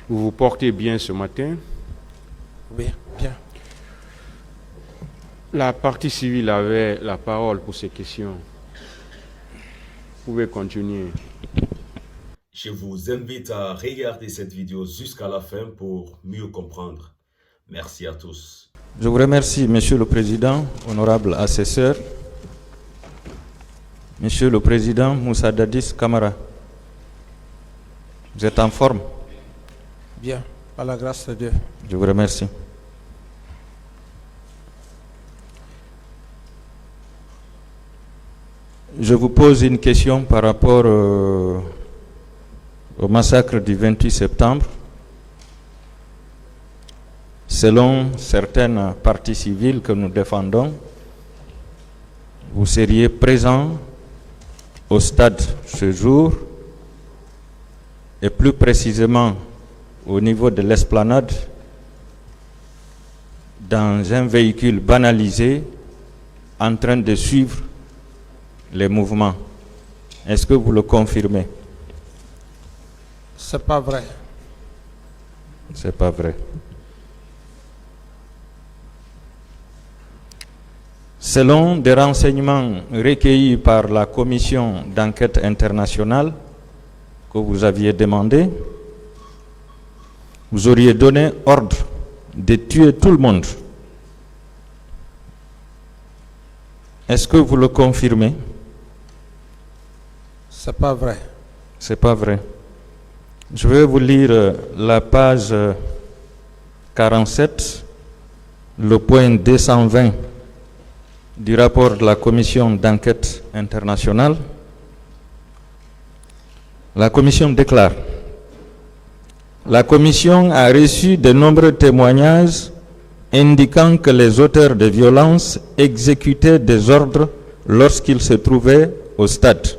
Vous vous portez bien ce matin? Oui, bien. La partie civile avait la parole pour ces questions. Vous pouvez continuer. Je vous invite à regarder cette vidéo jusqu'à la fin pour mieux comprendre. Merci à tous. Je vous remercie, Monsieur le Président, honorable assesseur, Monsieur le Président Moussa Dadis Camara. Vous êtes en forme? Bien, par la grâce de Dieu. Je vous remercie. Je vous pose une question par rapport au massacre du 28 septembre. Selon certaines parties civiles que nous défendons, vous seriez présent au stade ce jour et plus précisément au niveau de l'esplanade dans un véhicule banalisé en train de suivre les mouvements. Est-ce que vous le confirmez? C'est pas vrai. C'est pas vrai. Selon des renseignements recueillis par la commission d'enquête internationale que vous aviez demandé, vous auriez donné ordre de tuer tout le monde. Est-ce que vous le confirmez? C'est pas vrai. C'est pas vrai. Je vais vous lire la page 47, le point 220 du rapport de la commission d'enquête internationale. La commission déclare: la commission a reçu de nombreux témoignages indiquant que les auteurs de violences exécutaient des ordres lorsqu'ils se trouvaient au stade.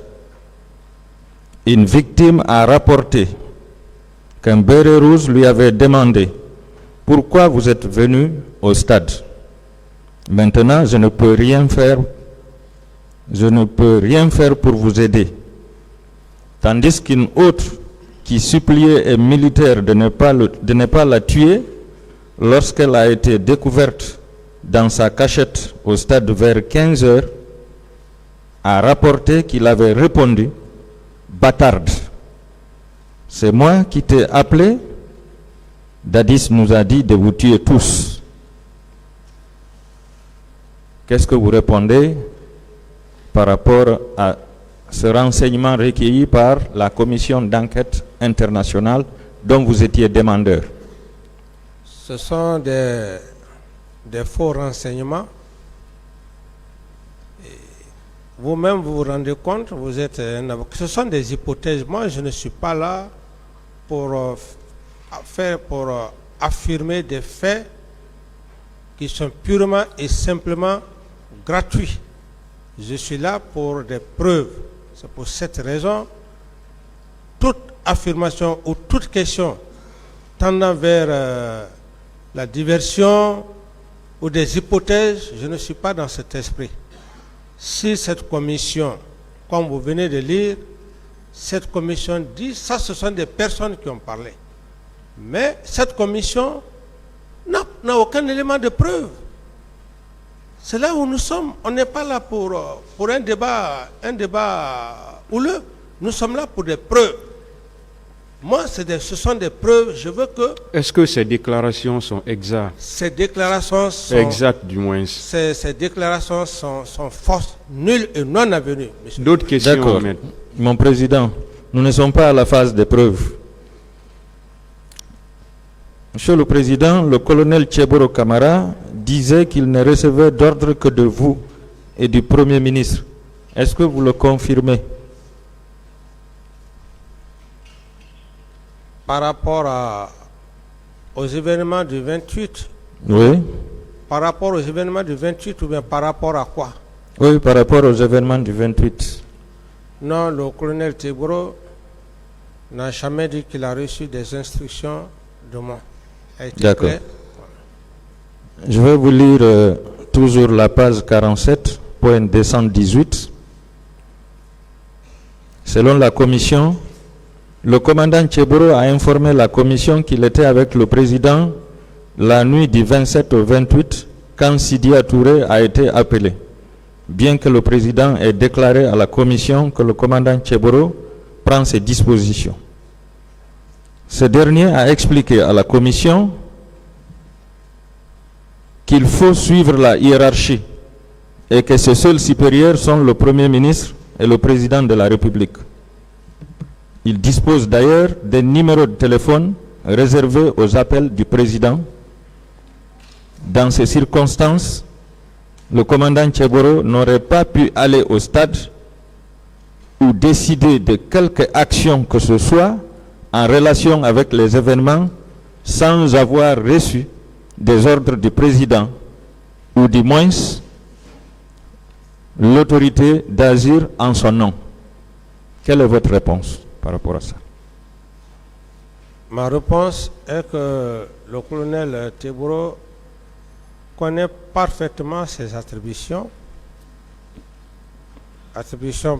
Une victime a rapporté qu'un béret rouge lui avait demandé: pourquoi vous êtes venu au stade? Maintenant, je ne peux rien faire pour vous aider. Tandis qu'une autre qui suppliait un militaire de ne pas la tuer lorsqu'elle a été découverte dans sa cachette au stade vers 15 heures, a rapporté qu'il avait répondu: bâtarde, c'est moi qui t'ai appelé. Dadis nous a dit de vous tuer tous. Qu'est-ce que vous répondez par rapport à ce renseignement recueilli par la commission d'enquête internationale dont vous étiez demandeur? Ce sont des faux renseignements. Vous-même, vous vous rendez compte, vous êtes un avocat. Ce sont des hypothèses. Moi, je ne suis pas là pour affirmer des faits qui sont purement et simplement gratuits. Je suis là pour des preuves. C'est pour cette raison, toute affirmation ou toute question tendant vers la diversion ou des hypothèses, je ne suis pas dans cet esprit. Si cette commission, comme vous venez de lire, cette commission dit, ça ce sont des personnes qui ont parlé. Mais cette commission n'a aucun élément de preuve. C'est là où nous sommes. On n'est pas là pour un débat houleux. Nous sommes là pour des preuves. Moi, ce sont des preuves. Je veux que... Est-ce que ces déclarations sont exactes? Ces déclarations sont... Exactes, du moins. Ces déclarations sont fausses, nulles et non avenues. D'autres questions? D'accord. Mon président, nous ne sommes pas à la phase des preuves. Monsieur le Président, le colonel Tcheboro Camara disait qu'il ne recevait d'ordre que de vous et du Premier ministre. Est-ce que vous le confirmez? Par rapport aux événements du 28, Oui. par rapport aux événements du 28 ou bien par rapport à quoi? Oui, par rapport aux événements du 28. Non, le colonel Tcheboro n'a jamais dit qu'il a reçu des instructions de moi. D'accord. Je vais vous lire toujours la page 47, point 218. Selon la commission, Le commandant Tcheboro a informé la commission qu'il était avec le président la nuit du 27 au 28 quand Sidia Touré a été appelé, bien que le président ait déclaré à la commission que le commandant Tcheboro prend ses dispositions. Ce dernier a expliqué à la commission qu'il faut suivre la hiérarchie et que ses seuls supérieurs sont le Premier ministre et le président de la République. Il dispose d'ailleurs des numéros de téléphone réservés aux appels du président. Dans ces circonstances, le commandant Tcheboro n'aurait pas pu aller au stade ou décider de quelque action que ce soit en relation avec les événements sans avoir reçu des ordres du président ou du moins l'autorité d'agir en son nom. Quelle est votre réponse par rapport à ça? Ma réponse est que le colonel Tcheboro connaît parfaitement ses attributions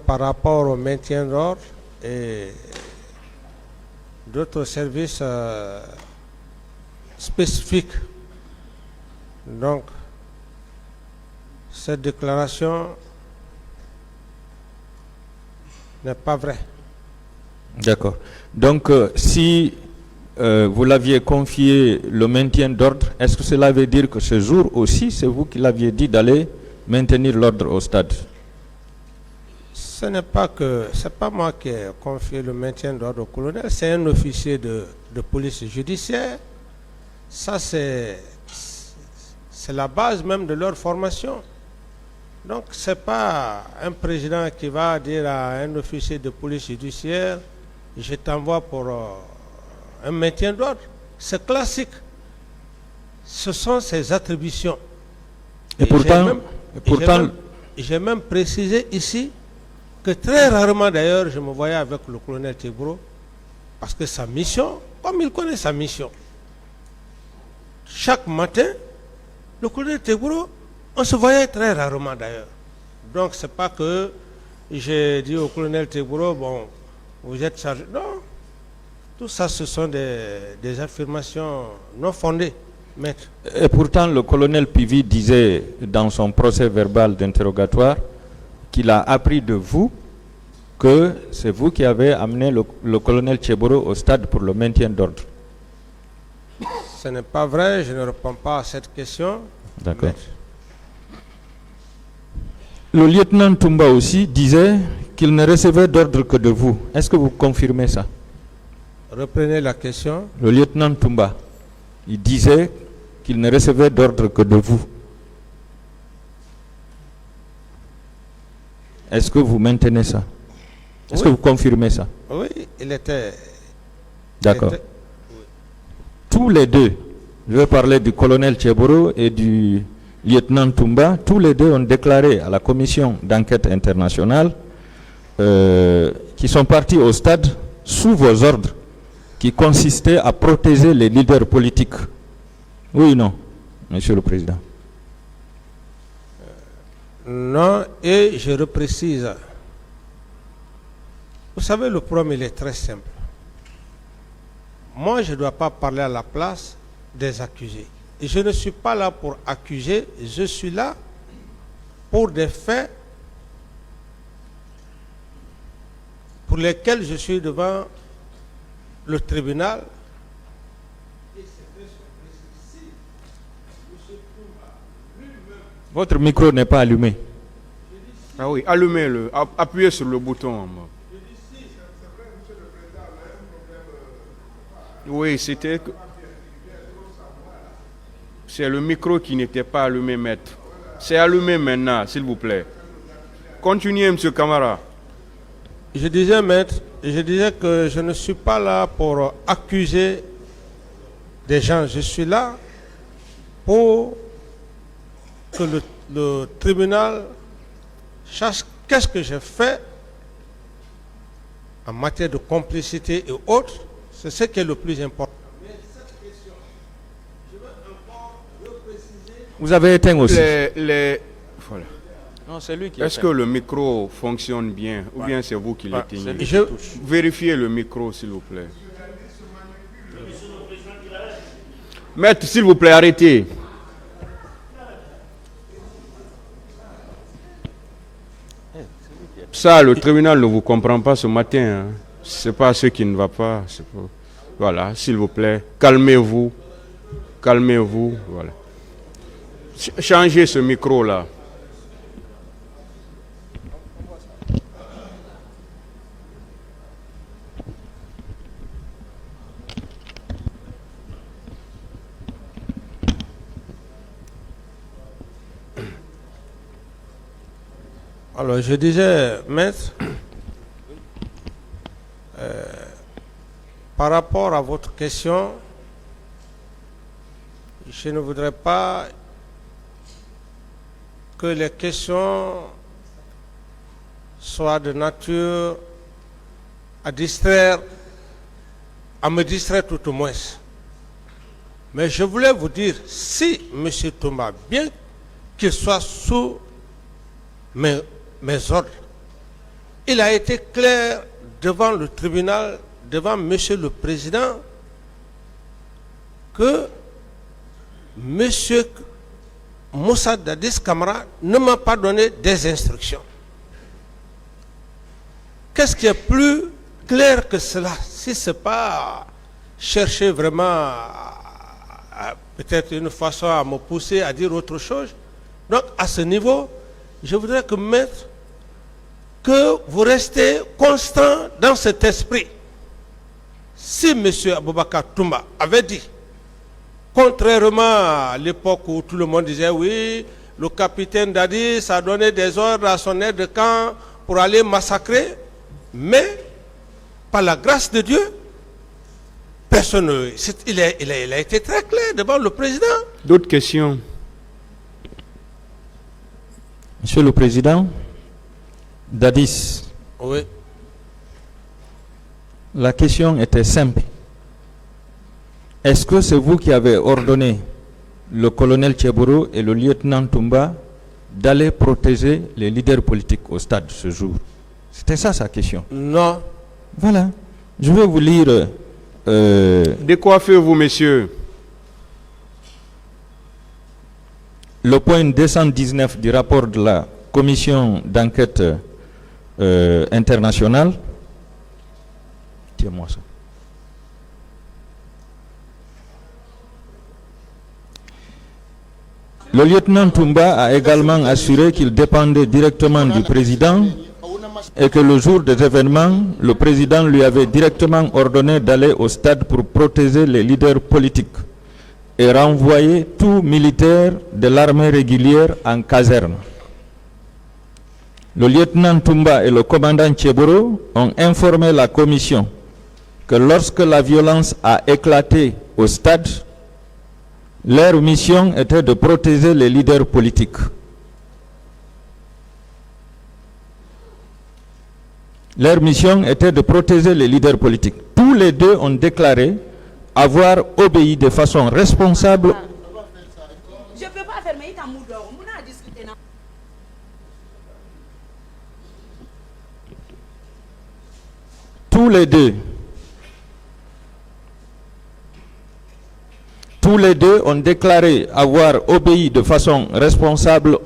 par rapport au maintien d'ordre et d'autres services spécifiques. Donc, cette déclaration n'est pas vraie. D'accord. Donc, si vous l'aviez confié le maintien d'ordre, est-ce que cela veut dire que ce jour aussi, c'est vous qui l'aviez dit d'aller maintenir l'ordre au stade? Ce n'est pas moi qui ai confié le maintien d'ordre au colonel, c'est un officier de police judiciaire. Ça, c'est la base même de leur formation. Donc, ce n'est pas un président qui va dire à un officier de police judiciaire, je t'envoie pour un maintien d'ordre. C'est classique. Ce sont ses attributions. Et pourtant, j'ai même précisé ici que très rarement d'ailleurs je me voyais avec le colonel Tcheboro parce que sa mission, comme il connaît sa mission, chaque matin, le colonel Tcheboro, on se voyait très rarement d'ailleurs. Donc c'est pas que j'ai dit au colonel Tcheboro, bon, vous êtes chargé. Non, tout ça ce sont des affirmations non fondées, maître. Et pourtant le colonel Pivi disait dans son procès verbal d'interrogatoire qu'il a appris de vous que c'est vous qui avez amené le colonel Tcheboro au stade pour le maintien d'ordre. Ce n'est pas vrai, je ne réponds pas à cette question. D'accord. Le lieutenant Toumba aussi disait qu'il ne recevait d'ordre que de vous. Est-ce que vous confirmez ça? Reprenez la question. Le lieutenant Toumba, il disait qu'il ne recevait d'ordre que de vous. Est-ce que vous maintenez ça? Est-ce que vous confirmez ça? Oui, il était... D'accord. Tous les deux, je vais parler du colonel Tcheboro et du lieutenant Toumba, tous les deux ont déclaré à la commission d'enquête internationale qu'ils sont partis au stade sous vos ordres qui consistaient à protéger les leaders politiques. Oui ou non, Monsieur le Président? Non, et je reprécise. Vous savez, le problème, il est très simple. Moi, je ne dois pas parler à la place des accusés. Et je ne suis pas là pour accuser, je suis là pour des faits pour lesquels je suis devant le tribunal. Votre micro n'est pas allumé. Ah oui, allumez-le, appuyez sur le bouton en bas. Oui, c'était... C'est le micro qui n'était pas allumé, maître. C'est allumé maintenant, s'il vous plaît. Continuez, monsieur Camara. Je disais, maître, je disais que je ne suis pas là pour accuser des gens. Je suis là pour que le tribunal sache qu'est-ce que j'ai fait en matière de complicité et autres. C'est ce qui est le plus important. Mais cette question, je veux encore repréciser. Vous avez éteint aussi. Voilà. Non, c'est lui qui Est-ce que le micro fonctionne bien ou bien c'est vous qui l'éteignez? Vérifiez le micro, s'il vous plaît. Maître, s'il vous plaît, arrêtez. Ça, le tribunal ne vous comprend pas ce matin. Hein. Ce n'est pas ce qui ne va pas. Pas... Voilà, s'il vous plaît, calmez-vous. Calmez-vous. Voilà. Changez ce micro-là. Alors, je disais, maître, par rapport à votre question, je ne voudrais pas que les questions soient de nature à distraire, à me distraire tout au moins. Mais je voulais vous dire, si M. Toumba, bien qu'il soit sous mes ordres, il a été clair devant le tribunal, devant Monsieur le Président, que Monsieur Moussa Dadis Camara ne m'a pas donné des instructions. Qu'est-ce qui est plus clair que cela? Si ce n'est pas chercher vraiment peut-être une façon à me pousser à dire autre chose. Donc à ce niveau, je voudrais que maître, que vous restez constant dans cet esprit. Si M. Aboubakar Toumba avait dit, contrairement à l'époque où tout le monde disait oui, le capitaine Dadis a donné des ordres à son aide de camp pour aller massacrer, mais par la grâce de Dieu, personne, il a été très clair devant le président. D'autres questions? Monsieur le Président, Dadis, oui. La question était simple. Est-ce que c'est vous qui avez ordonné le colonel Tcheboro et le lieutenant Toumba d'aller protéger les leaders politiques au stade ce jour? C'était ça sa question. Non. Voilà. Je vais vous lire... Décoiffez-vous, messieurs. Le point 219 du rapport de la commission d'enquête internationale. Tiens-moi ça. Le lieutenant Toumba a également assuré qu'il dépendait directement du président et que le jour des événements, le président lui avait directement ordonné d'aller au stade pour protéger les leaders politiques et renvoyer tout militaire de l'armée régulière en caserne. Le lieutenant Toumba et le commandant Tcheboro ont informé la commission que lorsque la violence a éclaté au stade, leur mission était de protéger les leaders politiques. Leur mission était de protéger les leaders politiques. Tous les deux ont déclaré avoir obéi de façon responsable. Je ne peux pas faire, mais il t'a moudé. On a discuté. Tous les deux ont déclaré avoir obéi de façon responsable.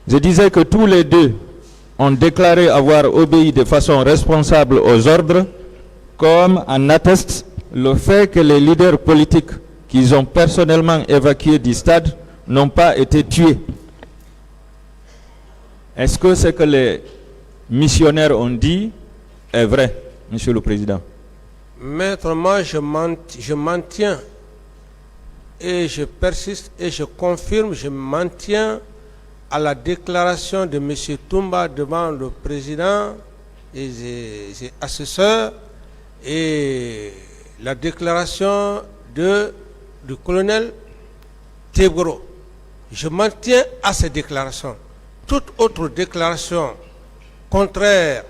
Je disais que tous les deux ont déclaré avoir obéi de façon responsable aux ordres, comme en atteste le fait que les leaders politiques qu'ils ont personnellement évacués du stade n'ont pas été tués. Est-ce que ce que les missionnaires ont dit est vrai, Monsieur le Président? Maître, moi je maintiens et je persiste et je confirme, je maintiens à la déclaration de M. Toumba devant le président et ses assesseurs et la déclaration du colonel Téboro. Je m'en tiens à ces déclarations. Toute autre déclaration contraire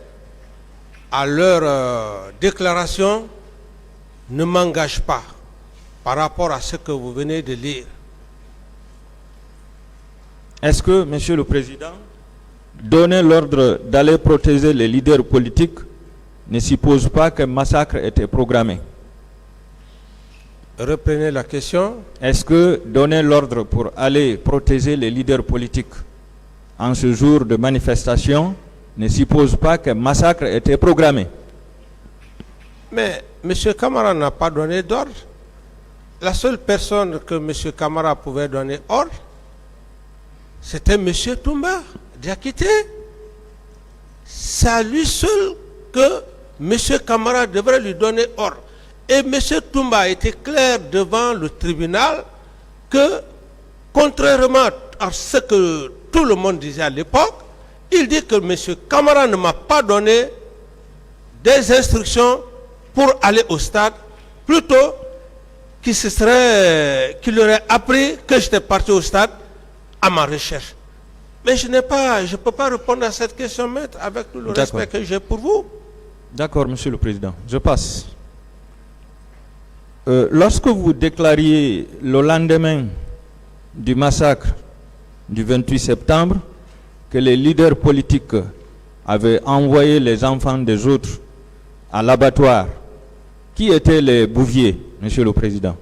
à leur déclaration ne m'engage pas par rapport à ce que vous venez de lire. Est-ce que, Monsieur le Président, donner l'ordre d'aller protéger les leaders politiques ne suppose pas qu'un massacre était programmé? Reprenez la question. Est-ce que donner l'ordre pour aller protéger les leaders politiques en ce jour de manifestation ne suppose pas qu'un massacre était programmé? Mais M. Camara n'a pas donné d'ordre. La seule personne que M. Camara pouvait donner ordre, c'était M. Toumba Diakité. C'est à lui seul que M. Camara devrait lui donner ordre. Et M. Toumba a été clair devant le tribunal que, contrairement à ce que tout le monde disait à l'époque, il dit que M. Camara ne m'a pas donné des instructions pour aller au stade, plutôt qu'il aurait appris que j'étais parti au stade à ma recherche. Mais je ne peux pas répondre à cette question, maître, avec tout le respect que j'ai pour vous. D'accord, Monsieur le Président. Je passe. Lorsque vous déclariez le lendemain du massacre du 28 septembre que les leaders politiques avaient envoyé les enfants des autres à l'abattoir, qui étaient les bouviers, Monsieur le Président?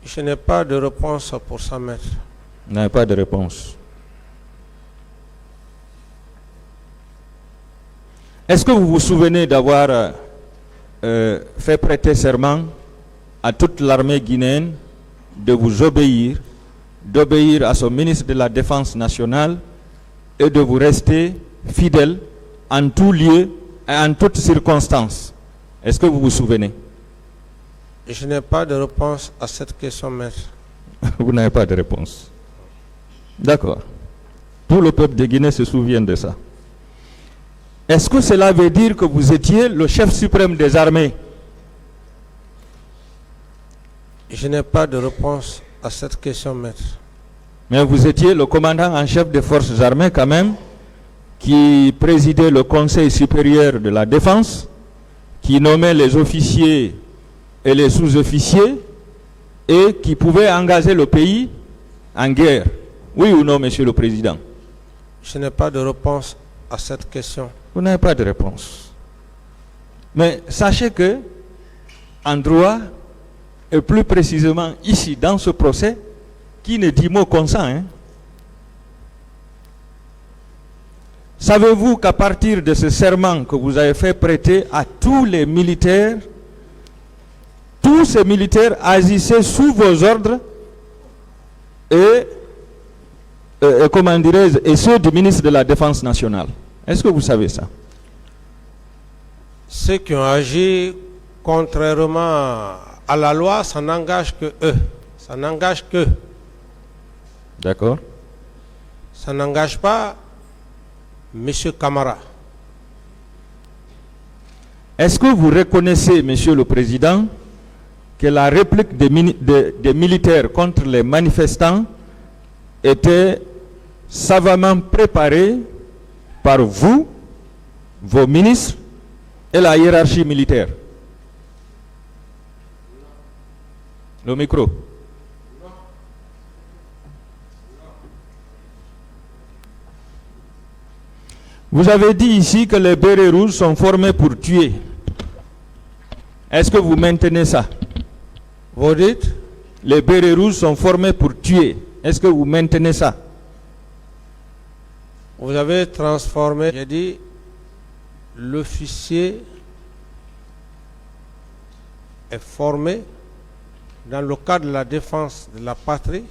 Je n'ai pas de réponse pour ça, maître. Vous n'avez pas de réponse. Est-ce que vous vous souvenez d'avoir fait prêter serment à toute l'armée guinéenne de vous obéir, d'obéir à son ministre de la Défense nationale et de vous rester fidèle en tout lieu et en toutes circonstances? Est-ce que vous vous souvenez? Je n'ai pas de réponse à cette question, maître. Vous n'avez pas de réponse. D'accord. Tout le peuple de Guinée se souvient de ça. Est-ce que cela veut dire que vous étiez le chef suprême des armées? Je n'ai pas de réponse à cette question, maître. Mais vous étiez le commandant en chef des forces armées quand même, qui présidait le Conseil supérieur de la défense, qui nommait les officiers et les sous-officiers et qui pouvait engager le pays en guerre. Oui ou non, Monsieur le Président? Je n'ai pas de réponse à cette question. Vous n'avez pas de réponse. Mais sachez que, en droit, et plus précisément ici, dans ce procès, qui ne dit mot consent, hein? Savez-vous qu'à partir de ce serment que vous avez fait prêter à tous les militaires, tous ces militaires agissaient sous vos ordres et comment dirais-je, et ceux du ministre de la Défense nationale? Est-ce que vous savez ça? Ceux qui ont agi contrairement à la loi, ça n'engage que eux. Ça n'engage que. D'accord. Ça n'engage pas M. Camara. Est-ce que vous reconnaissez, Monsieur le Président, que la réplique des militaires contre les manifestants était savamment préparée par vous, vos ministres et la hiérarchie militaire? Le micro. Vous avez dit ici que les bérets rouges sont formés pour tuer. Est-ce que vous maintenez ça? Vous dites? Les bérets rouges sont formés pour tuer. Est-ce que vous maintenez ça? Vous avez transformé, j'ai dit, l'officier est formé dans le cadre de la défense de la patrie.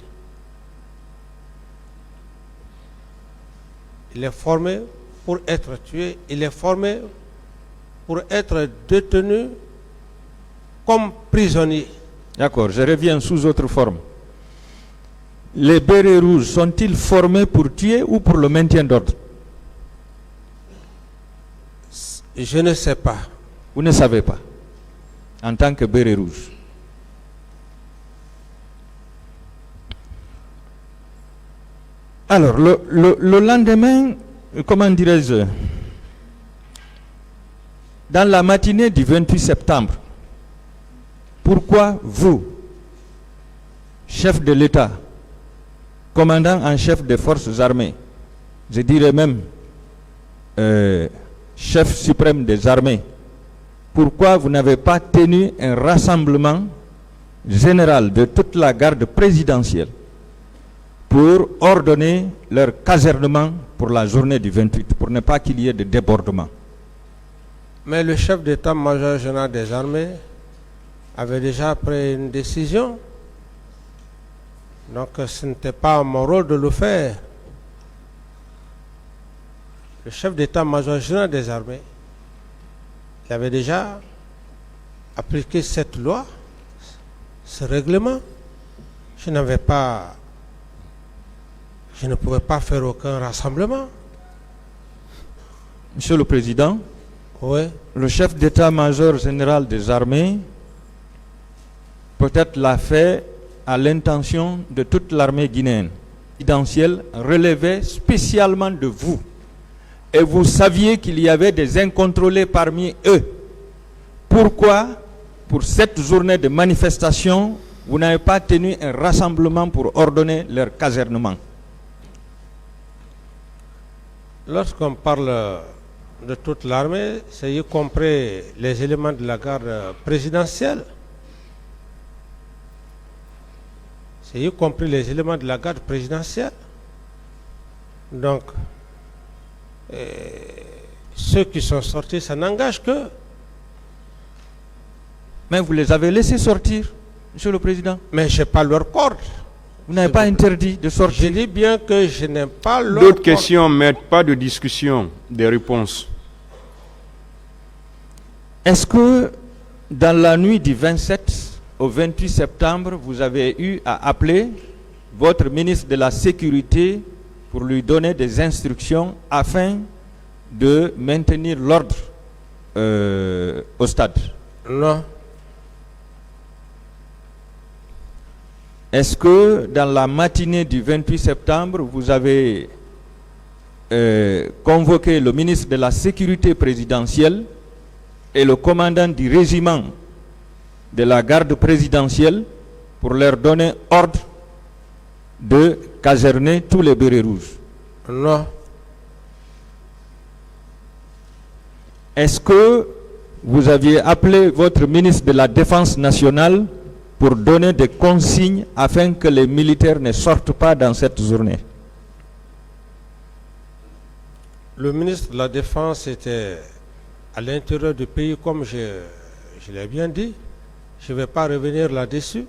Il est formé pour être tué, il est formé pour être détenu comme prisonnier. D'accord, je reviens sous autre forme. Les bérets rouges sont-ils formés pour tuer ou pour le maintien d'ordre? Je ne sais pas. Vous ne savez pas, en tant que béret rouge. Alors, le lendemain, comment dirais-je, dans la matinée du 28 septembre, pourquoi vous, chef de l'État, commandant en chef des forces armées, je dirais même chef suprême des armées, pourquoi vous n'avez pas tenu un rassemblement général de toute la garde présidentielle pour ordonner leur casernement pour la journée du 28, pour ne pas qu'il y ait de débordement? Mais le chef d'état-major général des armées avait déjà pris une décision. Donc ce n'était pas mon rôle de le faire. Le chef d'état-major général des armées, il avait déjà appliqué cette loi, ce règlement. Je ne pouvais pas faire aucun rassemblement. Monsieur le Président, Oui. le chef d'état-major général des armées peut-être l'a fait à l'intention de toute l'armée guinéenne. Présidentielle relevait spécialement de vous. Et vous saviez qu'il y avait des incontrôlés parmi eux. Pourquoi, pour cette journée de manifestation, vous n'avez pas tenu un rassemblement pour ordonner leur casernement? Lorsqu'on parle de toute l'armée, c'est y compris les éléments de la garde présidentielle. C'est y compris les éléments de la garde présidentielle. Donc, ceux qui sont sortis, ça n'engage que. Mais vous les avez laissés sortir, Monsieur le Président. Mais je n'ai pas leur corde. Vous n'avez pas interdit de Je sortir. dis bien que je n'ai pas leur D'autres corde. questions, maître, pas de discussion, des réponses. Est-ce que dans la nuit du 27 au 28 septembre, vous avez eu à appeler votre ministre de la Sécurité pour lui donner des instructions afin de maintenir l'ordre au stade? Non. Est-ce que dans la matinée du 28 septembre, vous avez convoqué le ministre de la Sécurité présidentielle et le commandant du régiment de la garde présidentielle pour leur donner ordre de caserner tous les bérets rouges? Non. Est-ce que vous aviez appelé votre ministre de la Défense nationale pour donner des consignes afin que les militaires ne sortent pas dans cette journée? Le ministre de la Défense était à l'intérieur du pays, comme je l'ai bien dit. Je ne vais pas revenir là-dessus.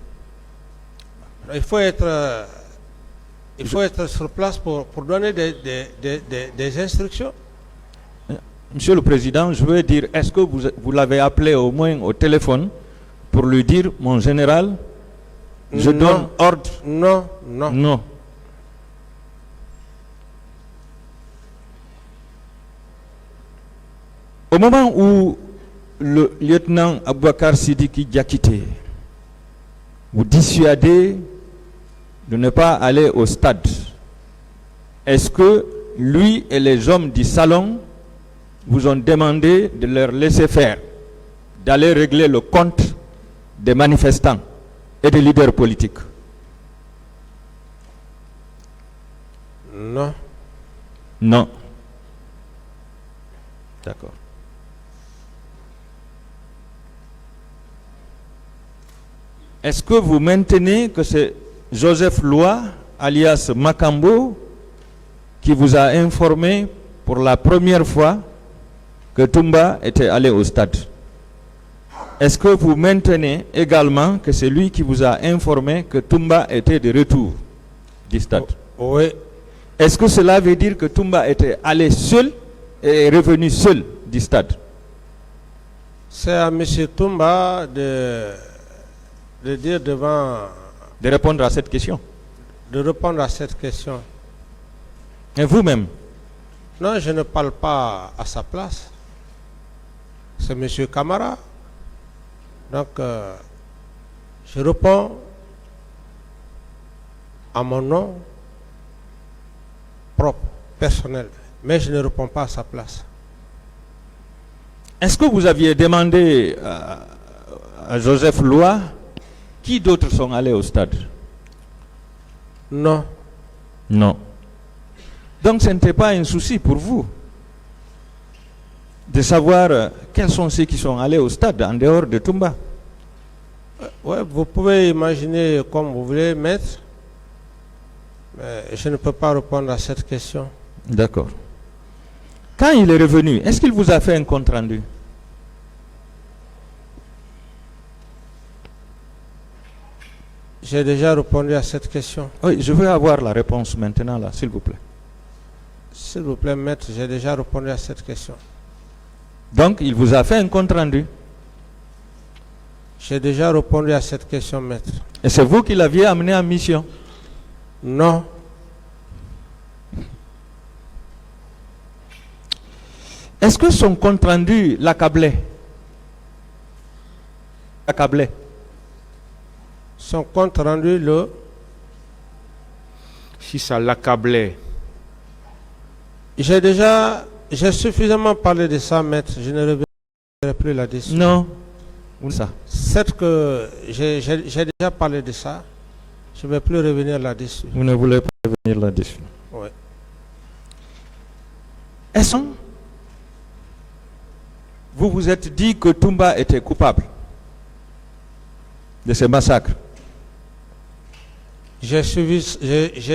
Il faut être sur place pour donner des instructions. Monsieur le Président, je veux dire, est-ce que vous l'avez appelé au moins au téléphone pour lui dire, mon général, je Non. donne ordre? Non, non. Non. Au moment où le lieutenant Aboubacar Sidiki Diakité vous dissuadait de ne pas aller au stade, est-ce que lui et les hommes du salon vous ont demandé de leur laisser faire, d'aller régler le compte des manifestants et des leaders politiques? Non. Non. D'accord. Est-ce que vous maintenez que c'est Joseph Loa, alias Makambo, qui vous a informé pour la première fois que Toumba était allé au stade? Est-ce que vous maintenez également que c'est lui qui vous a informé que Toumba était de retour du stade? Oui. Est-ce que cela veut dire que Toumba était allé seul et est revenu seul du stade? C'est à M. Toumba de dire devant, De répondre à cette question. de répondre à cette question. Et vous-même? Non, je ne parle pas à sa place. C'est M. Camara. Donc, je réponds à mon nom personnel. Mais je ne réponds pas à sa place. Est-ce que vous aviez demandé à Joseph Loa qui d'autres sont allés au stade? Non. Non. Donc ce n'était pas un souci pour vous de savoir quels sont ceux qui sont allés au stade en dehors de Toumba? Ouais, vous pouvez imaginer comme vous voulez, maître, mais je ne peux pas répondre à cette question. D'accord. Quand il est revenu, est-ce qu'il vous a fait un compte rendu? J'ai déjà répondu à cette question. Oui, je veux avoir la réponse maintenant là, s'il vous plaît. S'il vous plaît, maître, j'ai déjà répondu à cette question. Donc, il vous a fait un compte rendu. J'ai déjà répondu à cette question, maître. Et c'est vous qui l'aviez amené en mission? Non. Est-ce que son compte rendu l'accablait? Accablait. Son compte rendu, Si ça l'accablait, j'ai suffisamment parlé de ça, maître. Je ne reviendrai plus là-dessus. Non. Ou ça? C'est que j'ai déjà parlé de ça. Je ne vais plus revenir là-dessus. Vous ne voulez pas revenir là-dessus? Oui. Est-ce que vous vous êtes dit que Toumba était coupable de ce massacre? J'ai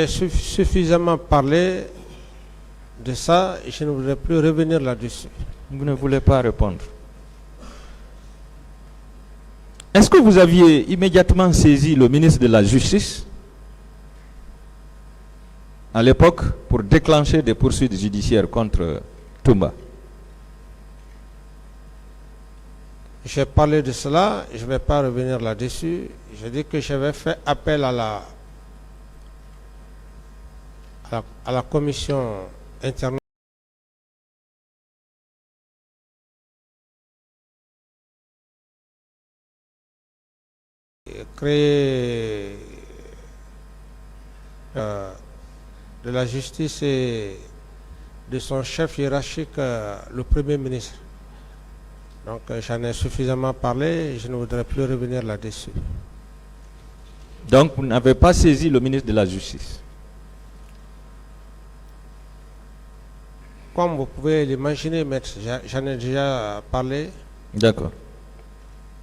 suffisamment parlé de ça et je ne voudrais plus revenir là-dessus. Vous ne voulez pas répondre. Est-ce que vous aviez immédiatement saisi le ministre de la Justice à l'époque pour déclencher des poursuites judiciaires contre Toumba? J'ai parlé de cela, je ne vais pas revenir là-dessus. J'ai dit que j'avais fait appel à la commission internationale créée de la justice et de son chef hiérarchique, le Premier ministre. Donc j'en ai suffisamment parlé, je ne voudrais plus revenir là-dessus. Donc vous n'avez pas saisi le ministre de la Justice? Comme vous pouvez l'imaginer, maître, j'en ai déjà parlé. D'accord.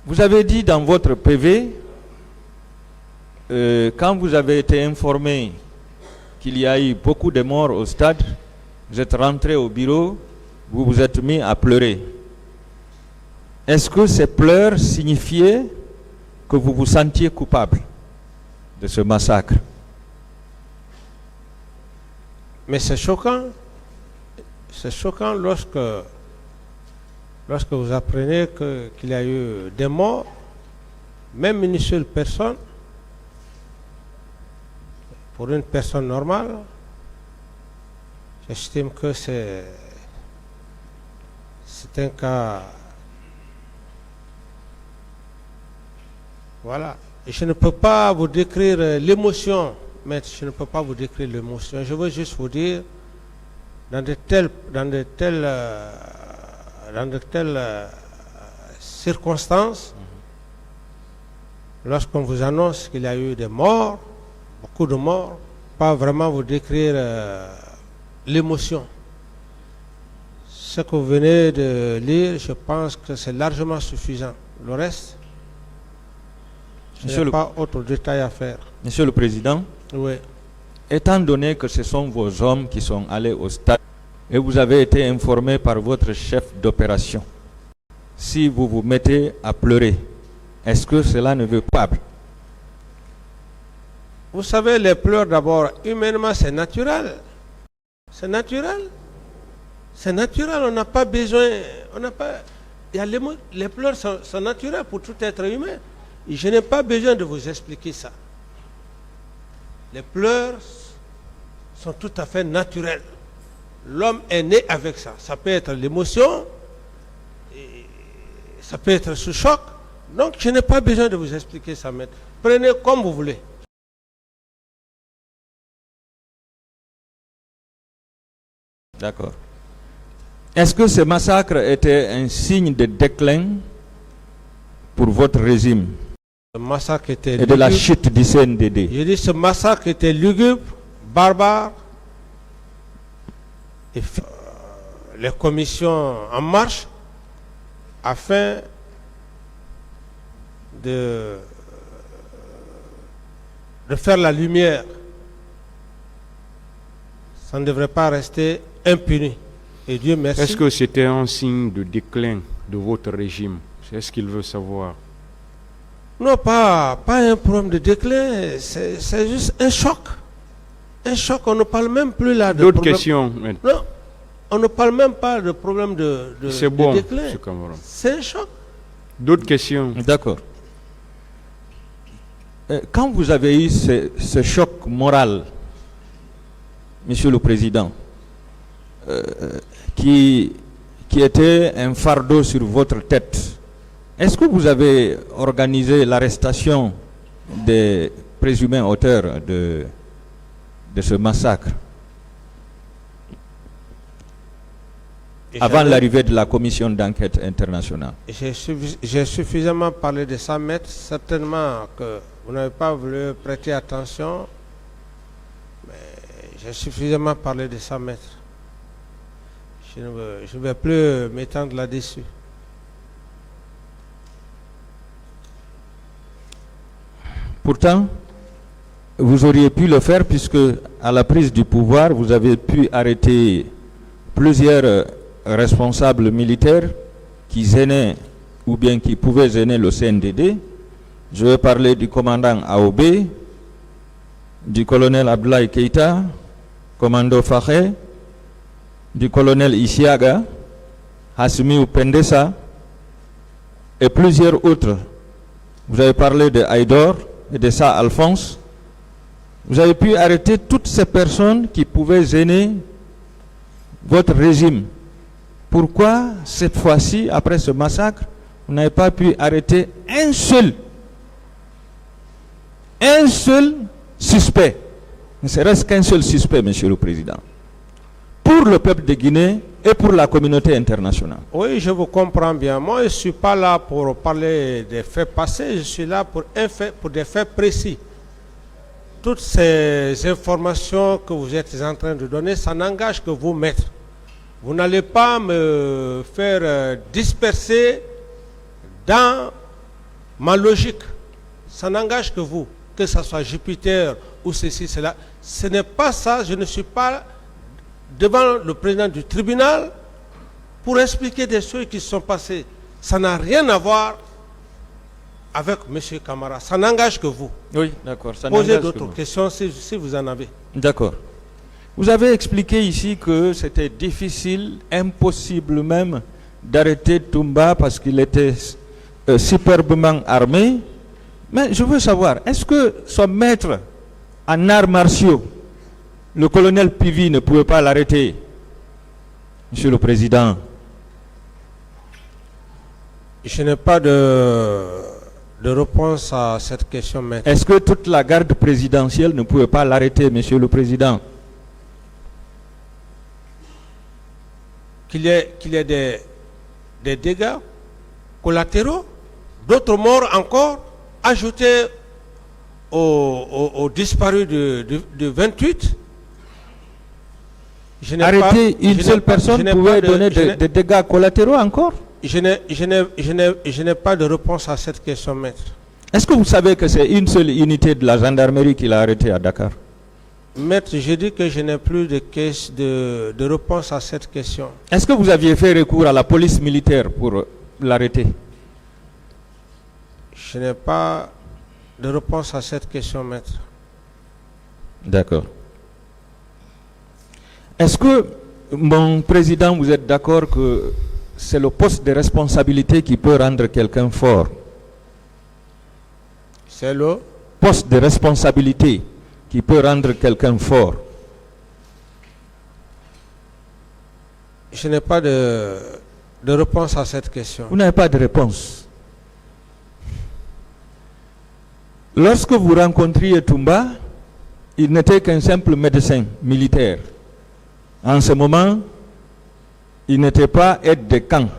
Vous avez dit dans votre PV, quand vous avez été informé qu'il y a eu beaucoup de morts au stade, vous êtes rentré au bureau, vous vous êtes mis à pleurer. Est-ce que ces pleurs signifiaient que vous vous sentiez coupable de ce massacre? Mais c'est choquant. C'est choquant lorsque vous apprenez qu'il y a eu des morts, même une seule personne. Pour une personne normale, j'estime que c'est un cas. Voilà. Et je ne peux pas vous décrire l'émotion, maître, je ne peux pas vous décrire l'émotion. Je veux juste vous dire, dans de telles circonstances, lorsqu'on vous annonce qu'il y a eu des morts, beaucoup de morts, pas vraiment vous décrire l'émotion. Ce que vous venez de lire, je pense que c'est largement suffisant. Le reste, je n'ai pas autre détail à faire. Monsieur le Président, Oui. étant donné que ce sont vos hommes qui sont allés au stade et vous avez été informé par votre chef d'opération, si vous vous mettez à pleurer, est-ce que cela ne veut pas? Vous savez, les pleurs d'abord, humainement, c'est naturel. C'est naturel. C'est naturel, on n'a pas besoin, les pleurs sont naturels pour tout être humain. Et je n'ai pas besoin de vous expliquer ça. Les pleurs sont tout à fait naturels. L'homme est né avec ça. Ça peut être l'émotion, ça peut être sous choc. Donc je n'ai pas besoin de vous expliquer ça, maître. Prenez comme vous voulez. D'accord. Est-ce que ce massacre était un signe de déclin pour votre régime Ce massacre était et de la lugubre. chute du CNDD? Je dis ce massacre était lugubre, barbare. Et les commissions en marche afin de faire la lumière. Ça ne devrait pas rester impuni. Et Dieu merci. Est-ce que c'était un signe de déclin de votre régime? C'est ce qu'il veut savoir. Non, pas un problème de déclin, c'est juste un choc. Un choc, on ne parle même plus là de D'autres problème. questions? Non, on ne parle même pas de problème de C'est de bon, déclin. M. Cameron. C'est un choc. D'autres questions? D'accord. Quand vous avez eu ce choc moral, Monsieur le Président, qui était un fardeau sur votre tête, est-ce que vous avez organisé l'arrestation des présumés auteurs de ce massacre avant l'arrivée de la commission d'enquête internationale? J'ai suffisamment parlé de ça, maître. Certainement que vous n'avez pas voulu prêter attention, mais j'ai suffisamment parlé de ça, maître. Je ne vais plus m'étendre là-dessus. Pourtant, vous auriez pu le faire puisque à la prise du pouvoir, vous avez pu arrêter plusieurs responsables militaires qui gênaient ou bien qui pouvaient gêner le CNDD. Je vais parler du commandant Aoubé, du colonel Abdoulaye Keïta, commando Fakhé, du colonel Isiaga, Hassimi Pendessa et plusieurs autres. Vous avez parlé de Haïdor et de ça Alphonse. Vous avez pu arrêter toutes ces personnes qui pouvaient gêner votre régime. Pourquoi cette fois-ci, après ce massacre, vous n'avez pas pu arrêter un seul suspect, ne serait-ce qu'un seul suspect, Monsieur le Président, pour le peuple de Guinée et pour la communauté internationale? Oui, je vous comprends bien. Moi, je ne suis pas là pour parler des faits passés, je suis là pour des faits précis. Toutes ces informations que vous êtes en train de donner, ça n'engage que vous, maître. Vous n'allez pas me faire disperser dans ma logique. Ça n'engage que vous, que ce soit Jupiter ou ceci, cela. Ce n'est pas ça, je ne suis pas devant le président du tribunal pour expliquer des choses qui se sont passées. Ça n'a rien à voir avec M. Camara. Ça n'engage que vous. Oui, d'accord. Posez d'autres questions si vous en avez. D'accord. Vous avez expliqué ici que c'était difficile, impossible même, d'arrêter Toumba parce qu'il était superbement armé. Mais je veux savoir, est-ce que son maître en arts martiaux, le colonel Pivi, ne pouvait pas l'arrêter, Monsieur le Président? Je n'ai pas de réponse à cette question, maître. Est-ce que toute la garde présidentielle ne pouvait pas l'arrêter, Monsieur le Président? Qu'il y ait des dégâts collatéraux, d'autres morts encore, ajoutés aux disparus de 28. Arrêter une seule personne pouvait donner des dégâts collatéraux encore? Je n'ai pas de réponse à cette question, maître. Est-ce que vous savez que c'est une seule unité de la gendarmerie qui l'a arrêté à Dakar? Maître, je dis que je n'ai plus de réponse à cette question. Est-ce que vous aviez fait recours à la police militaire pour l'arrêter? Je n'ai pas de réponse à cette question, maître. D'accord. Est-ce que, mon président, vous êtes d'accord que c'est le poste de responsabilité qui peut rendre quelqu'un fort? C'est le poste de responsabilité qui peut rendre quelqu'un fort. Je n'ai pas de réponse à cette question. Vous n'avez pas de réponse. Lorsque vous rencontriez Toumba, il n'était qu'un simple médecin militaire. En ce moment, il n'était pas aide de camp.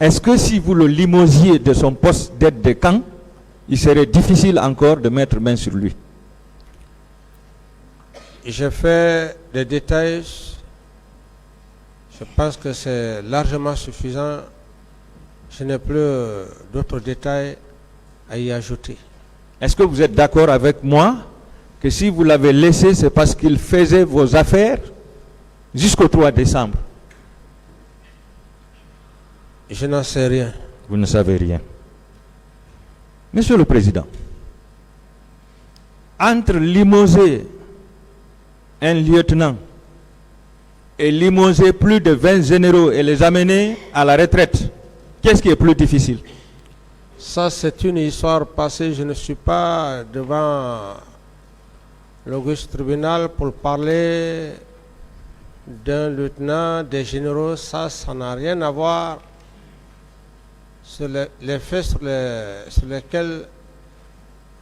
Est-ce que si vous le limosiez de son poste d'aide de camp, il serait difficile encore de mettre main sur lui? J'ai fait des détails. Je pense que c'est largement suffisant. Je n'ai plus d'autres détails à y ajouter. Est-ce que vous êtes d'accord avec moi que si vous l'avez laissé, c'est parce qu'il faisait vos affaires jusqu'au 3 décembre? Je n'en sais rien. Vous ne savez rien. Monsieur le Président, entre limoger un lieutenant et limoger plus de 20 généraux et les amener à la retraite, qu'est-ce qui est plus difficile? Ça, c'est une histoire passée. Je ne suis pas devant l'auguste tribunal pour parler d'un lieutenant, des généraux. Ça n'a rien à voir sur les faits sur lesquels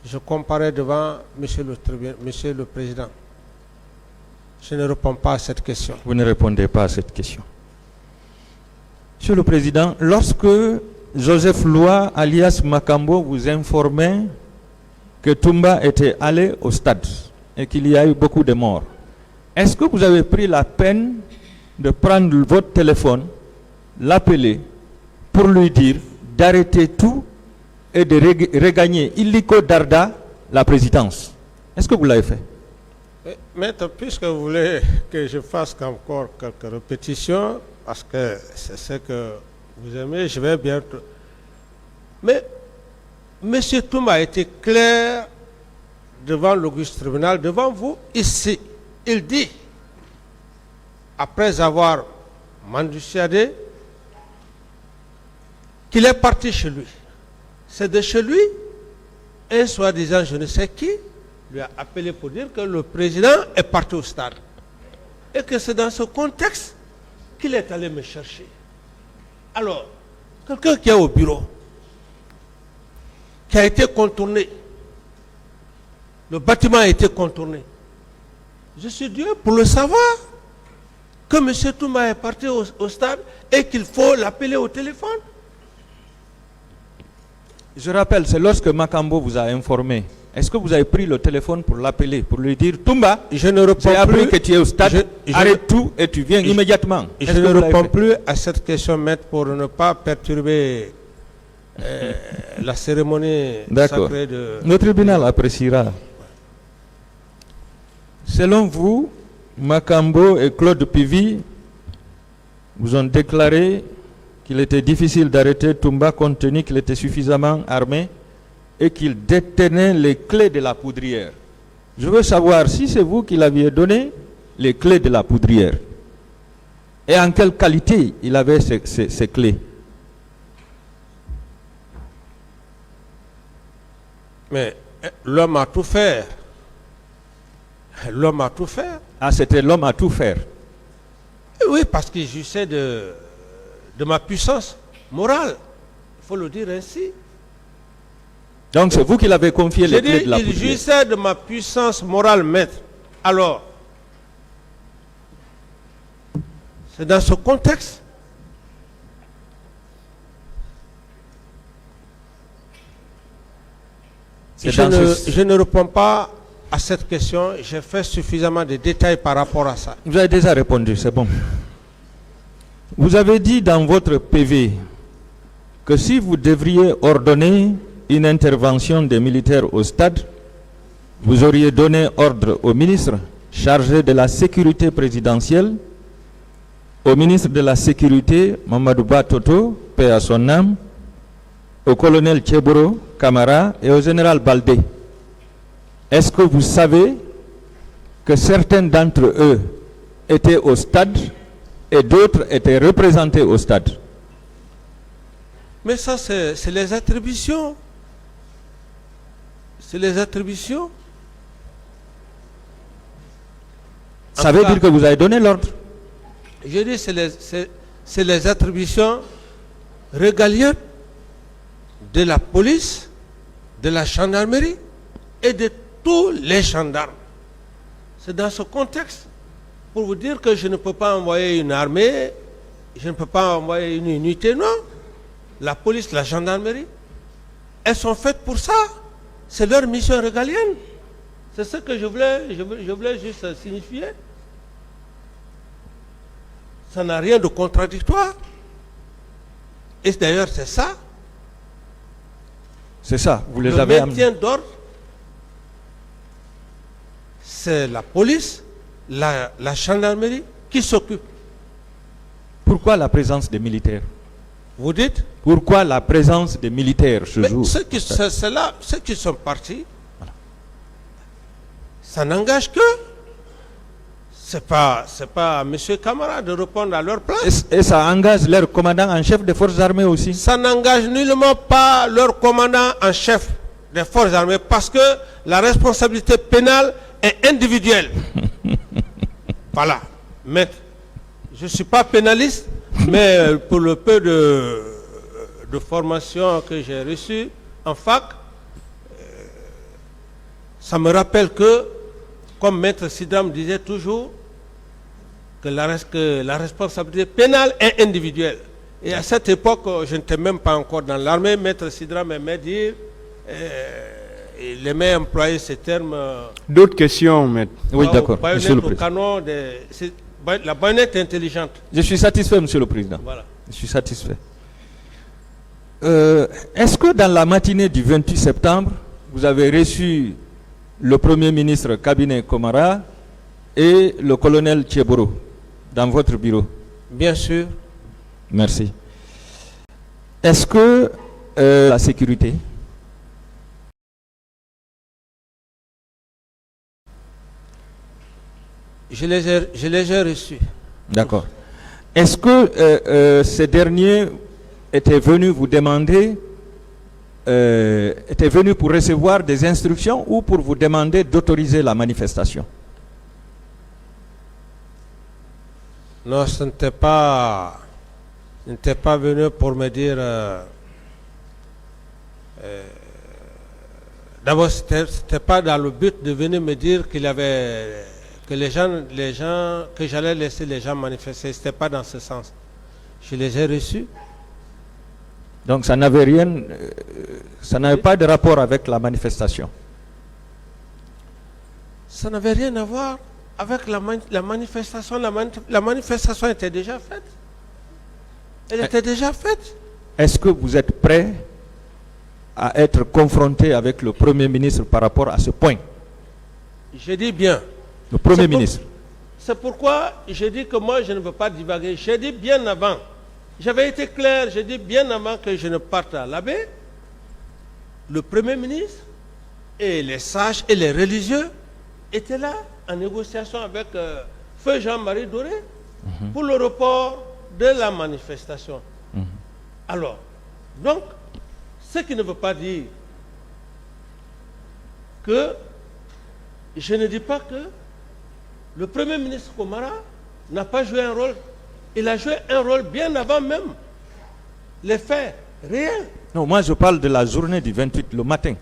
je comparais devant Monsieur le Président. Je ne réponds pas à cette question. Vous ne répondez pas à cette question. Monsieur le Président, lorsque Joseph Loa, alias Makambo, vous informait que Toumba était allé au stade et qu'il y a eu beaucoup de morts, est-ce que vous avez pris la peine de prendre votre téléphone, l'appeler pour lui dire d'arrêter tout et de regagner illico Darda la présidence? Est-ce que vous l'avez fait? Maître, puisque vous voulez que je fasse encore quelques répétitions, parce que c'est ce que vous aimez, je vais bientôt. Mais M. Toumba a été clair devant l'auguste tribunal, devant vous, ici. Il dit, après avoir mendiciadé, qu'il est parti chez lui. C'est de chez lui, un soi-disant je ne sais qui lui a appelé pour dire que le président est parti au stade. Et que c'est dans ce contexte qu'il est allé me chercher. Alors, quelqu'un qui est au bureau, qui a été contourné, le bâtiment a été contourné. Je suis Dieu pour le savoir que M. Toumba est parti au stade et qu'il faut l'appeler au téléphone. Je rappelle, c'est lorsque Makambo vous a informé. Est-ce que vous avez pris le téléphone pour l'appeler, pour lui dire Toumba, j'ai appris que tu es au stade, arrête tout et tu viens immédiatement? Je ne réponds plus à cette question, maître, pour ne pas perturber la cérémonie sacrée de... Le tribunal appréciera. Selon vous, Makambo et Claude Pivi vous ont déclaré qu'il était difficile d'arrêter Toumba compte tenu qu'il était suffisamment armé et qu'il détenait les clés de la poudrière. Je veux savoir si c'est vous qui l'aviez donné les clés de la poudrière. Et en quelle qualité il avait ces clés? Mais l'homme a tout fait. L'homme a tout fait. Ah, c'était l'homme à tout faire. Oui, parce qu'il jouissait de ma puissance morale. Il faut le dire ainsi. Donc c'est vous qui l'avez confié les clés de la poudrière. Il jouissait de ma puissance morale, maître. Alors, c'est dans ce contexte. Je ne réponds pas à cette question. J'ai fait suffisamment de détails par rapport à ça. Vous avez déjà répondu, c'est bon. Vous avez dit dans votre PV que si vous devriez ordonner une intervention des militaires au stade, vous auriez donné ordre au ministre chargé de la sécurité présidentielle, au ministre de la Sécurité, Mamadou Batoto, paix à son âme, au colonel Tcheboro Kamara et au général Baldé. Est-ce que vous savez que certains d'entre eux étaient au stade et d'autres étaient représentés au stade? Mais ça, c'est les attributions. C'est les attributions. Ça veut dire que vous avez donné l'ordre? Je dis c'est les attributions régaliennes de la police, de la gendarmerie et de tous les gendarmes. C'est dans ce contexte pour vous dire que je ne peux pas envoyer une armée, je ne peux pas envoyer une unité, non. La police, la gendarmerie, elles sont faites pour ça. C'est leur mission régalienne. C'est ce que je voulais juste signifier. Ça n'a rien de contradictoire. Et d'ailleurs, c'est ça. C'est ça, vous les Le avez maintien d'ordre, c'est la police, la gendarmerie qui s'occupe. Pourquoi la présence des militaires? Vous dites? Pourquoi la présence des militaires ce Mais jour? ceux qui sont partis, ça n'engage que. C'est pas à M. Camara de répondre à leur place. Et ça engage leur commandant en chef des forces armées aussi? Ça n'engage nullement pas leur commandant en chef des forces armées parce que la responsabilité pénale est individuelle. Voilà. Mais je ne suis pas pénaliste, mais pour le peu de formation que j'ai reçue en fac, ça me rappelle que, comme Maître Sidram disait toujours, que la responsabilité pénale est individuelle. Et à cette époque, je n'étais même pas encore dans l'armée. Maître Sidram aimait dire, il aimait employer ces termes. D'autres questions, maître? Oui, d'accord, Monsieur le Au Président. canon la baïonnette intelligente. Je suis satisfait, Monsieur le Président. Voilà. Je suis satisfait. Est-ce que dans la matinée du 28 septembre, vous avez reçu le Premier ministre Cabinet Komara et le colonel Tcheboro dans votre bureau? Bien sûr. Merci. Est-ce que la sécurité, Je les ai reçus. d'accord. Est-ce que ces derniers étaient venus vous demander, étaient venus pour recevoir des instructions ou pour vous demander d'autoriser la manifestation? Non, ce n'était pas venu pour me dire. D'abord, c'était pas dans le but de venir me dire qu'il y avait que que j'allais laisser les gens manifester. C'était pas dans ce sens. Je les ai reçus. Donc ça n'avait rien, ça n'avait pas de rapport avec la manifestation. Ça n'avait rien à voir avec la manifestation. La manifestation était déjà faite. Elle était déjà faite. Est-ce que vous êtes prêt à être confronté avec le Premier ministre par rapport à ce point? Je dis bien. Le Premier ministre. C'est pourquoi je dis que moi je ne veux pas divaguer. J'ai dit bien avant. J'avais été clair, j'ai dit bien avant que je ne parte à la baie, le Premier ministre et les sages et les religieux étaient là en négociation avec Feu Jean-Marie Doré pour le report de la manifestation. Alors, donc, ce qui ne veut pas dire que je ne dis pas que le Premier ministre Komara n'a pas joué un rôle. Il a joué un rôle bien avant même les faits réels. Non, moi je parle de la journée du 28, le matin.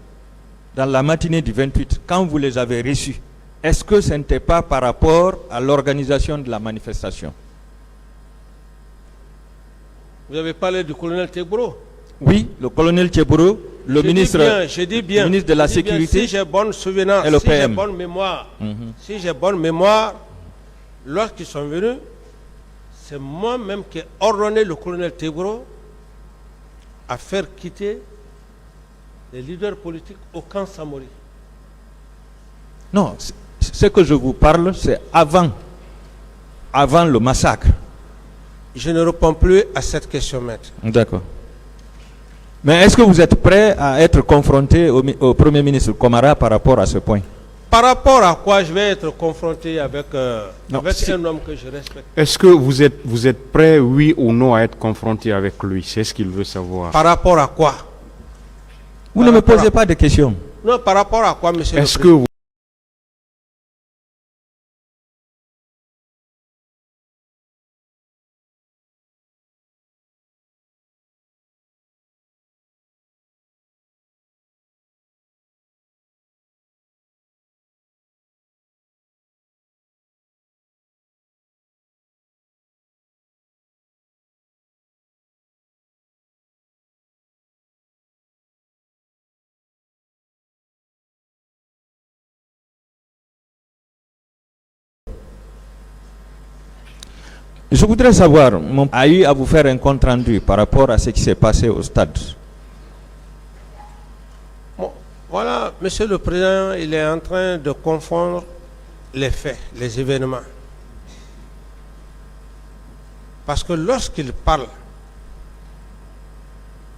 Dans la matinée du 28, quand vous les avez reçus, est-ce que ce n'était pas par rapport à l'organisation de la manifestation? Vous avez parlé du colonel Tebro. Oui, le colonel Tcheboro, le ministre de la Sécurité, si j'ai bonne souvenance, et le si j'ai PM. bonne mémoire, si j'ai bonne mémoire, lorsqu'ils sont venus, c'est moi-même qui ai ordonné le colonel Tebro à faire quitter les leaders politiques au camp Samori. Non, ce que je vous parle, c'est avant le massacre. Je ne réponds plus à cette question, maître. D'accord. Mais est-ce que vous êtes prêt à être confronté au Premier ministre Komara par rapport à ce point? Par rapport à quoi je vais être confronté avec un homme que je respecte? Est-ce que vous êtes prêt, oui ou non, à être confronté avec lui? C'est ce qu'il veut savoir. Par rapport à quoi? Vous ne me posez pas de questions. Non, par rapport à quoi, monsieur le Est-ce que Président? vous Je voudrais savoir, a eu à vous faire un compte rendu par rapport à ce qui s'est passé au stade. Bon, voilà, Monsieur le Président, il est en train de confondre les faits, les événements. Parce que lorsqu'il parle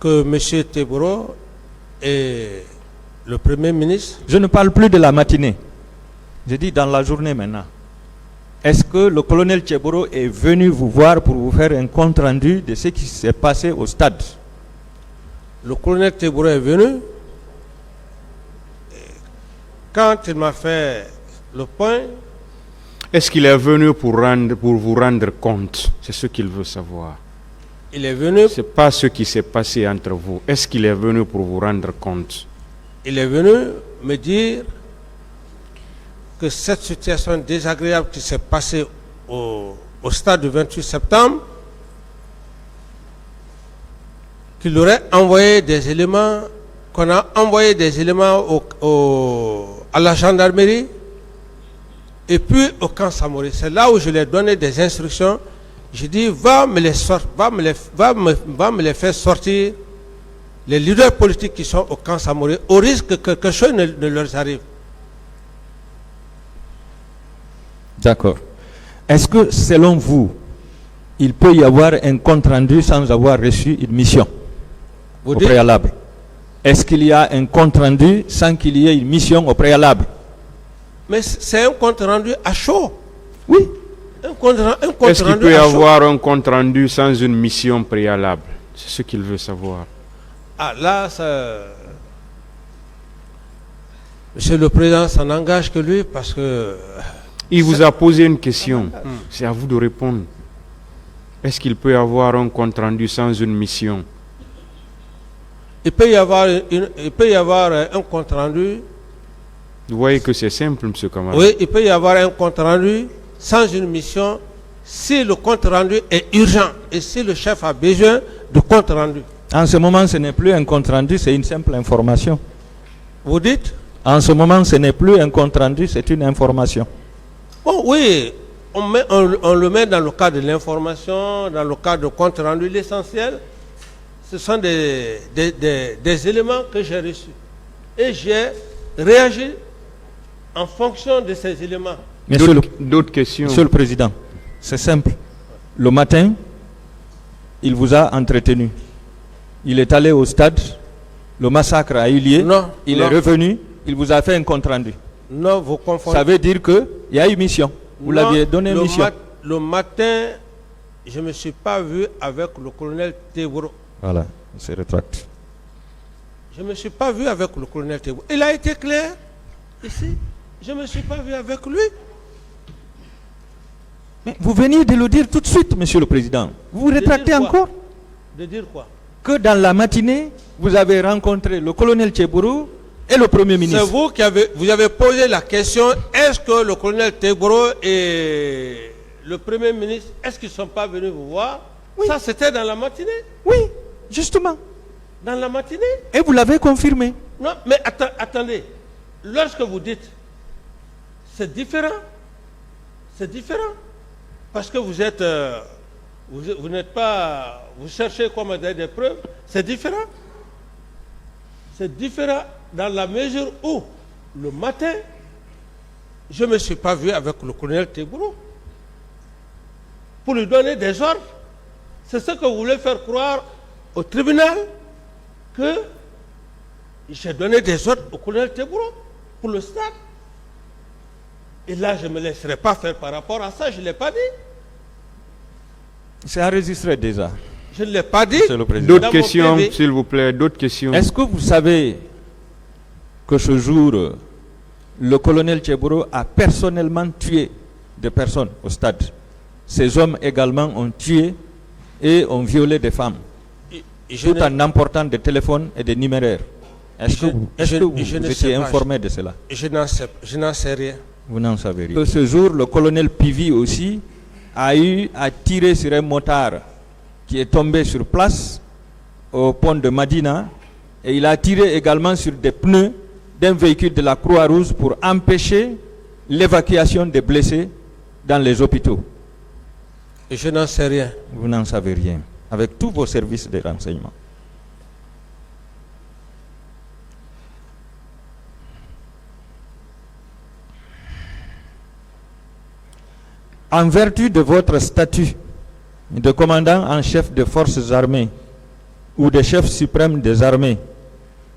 que M. Teboro est le Premier ministre... Je ne parle plus de la matinée. Je dis dans la journée maintenant. Est-ce que le colonel Teboro est venu vous voir pour vous faire un compte rendu de ce qui s'est passé au stade? Le colonel Teboro est venu. Quand il m'a fait le point... Est-ce qu'il est venu pour vous rendre compte? C'est ce qu'il veut savoir. Il est venu... Ce n'est pas ce qui s'est passé entre vous. Est-ce qu'il est venu pour vous rendre compte? Il est venu me dire que cette situation désagréable qui s'est passée au stade du 28 septembre, qu'il aurait envoyé des éléments, qu'on a envoyé des éléments à la gendarmerie et puis au camp Samori. C'est là où je lui ai donné des instructions. J'ai dit, va me les faire sortir, les leaders politiques qui sont au camp Samori, au risque que quelque chose ne leur arrive. D'accord. Est-ce que, selon vous, il peut y avoir un compte rendu sans avoir reçu une mission au préalable? Est-ce qu'il y a un compte rendu sans qu'il y ait une mission au préalable? Mais c'est un compte rendu à chaud. Oui. Est-ce qu'il peut y avoir un compte rendu sans une mission préalable? C'est ce qu'il veut savoir. Ah là, ça... Monsieur le Président, ça n'engage que lui parce que... Il vous a posé une question. C'est à vous de répondre. Est-ce qu'il peut y avoir un compte rendu sans une mission? Il peut y avoir un compte rendu. Vous voyez que c'est simple, monsieur Kamara. Oui, il peut y avoir un compte rendu sans une mission si le compte rendu est urgent et si le chef a besoin de compte rendu. En ce moment, ce n'est plus un compte rendu, c'est une simple information. Vous dites? En ce moment, ce n'est plus un compte rendu, c'est une information. Bon, oui, on le met dans le cadre de l'information, dans le cadre de compte rendu. L'essentiel, ce sont des éléments que j'ai reçus. Et j'ai réagi en fonction de ces éléments. D'autres questions? Monsieur le Président, c'est simple. Le matin, il vous a entretenu. Il est allé au stade, le massacre a eu lieu, il est revenu, il vous a fait un compte rendu. Non, vous confondez. Ça veut dire qu'il y a eu mission. Vous l'aviez donné mission. Le matin, je ne me suis pas vu avec le colonel Teboro. Voilà, c'est rétracté. Je ne me suis pas vu avec le colonel Teboro. Il a été clair ici. Je ne me suis pas vu avec lui. Mais vous veniez de le dire tout de suite, Monsieur le Président. Vous vous rétractez encore? De dire quoi? Que dans la matinée, vous avez rencontré le colonel Teboro et le Premier ministre. C'est vous qui avez posé la question, est-ce que le colonel Teboro et le Premier ministre, est-ce qu'ils ne sont pas venus vous voir? Oui. Ça, c'était dans la matinée? Oui, justement. Dans la matinée? Et vous l'avez confirmé? Non, mais attendez. Lorsque vous dites, c'est différent. C'est différent. Parce que vous êtes... vous n'êtes pas... Vous cherchez comme des preuves. C'est différent. C'est différent dans la mesure où, le matin, je ne me suis pas vu avec le colonel Teboro pour lui donner des ordres. C'est ce que vous voulez faire croire au tribunal, que j'ai donné des ordres au colonel Teboro pour le stade. Et là, je ne me laisserai pas faire par rapport à ça, je ne l'ai pas dit. C'est enregistré déjà. Je ne l'ai pas dit. D'autres questions, s'il vous plaît, d'autres questions. Est-ce que vous savez que ce jour, le colonel Teboro a personnellement tué des personnes au stade? Ces hommes également ont tué et ont violé des femmes, tout en emportant des téléphones et des numéraires. Est-ce que vous étiez informé de cela? Je n'en sais rien. Vous n'en savez rien. Ce jour, le colonel Pivi aussi a eu à tirer sur un motard qui est tombé sur place au pont de Madina, et il a tiré également sur des pneus d'un véhicule de la Croix-Rouge pour empêcher l'évacuation des blessés dans les hôpitaux. Je n'en sais rien. Vous n'en savez rien. Avec tous vos services de renseignement. En vertu de votre statut de commandant en chef des forces armées ou de chef suprême des armées,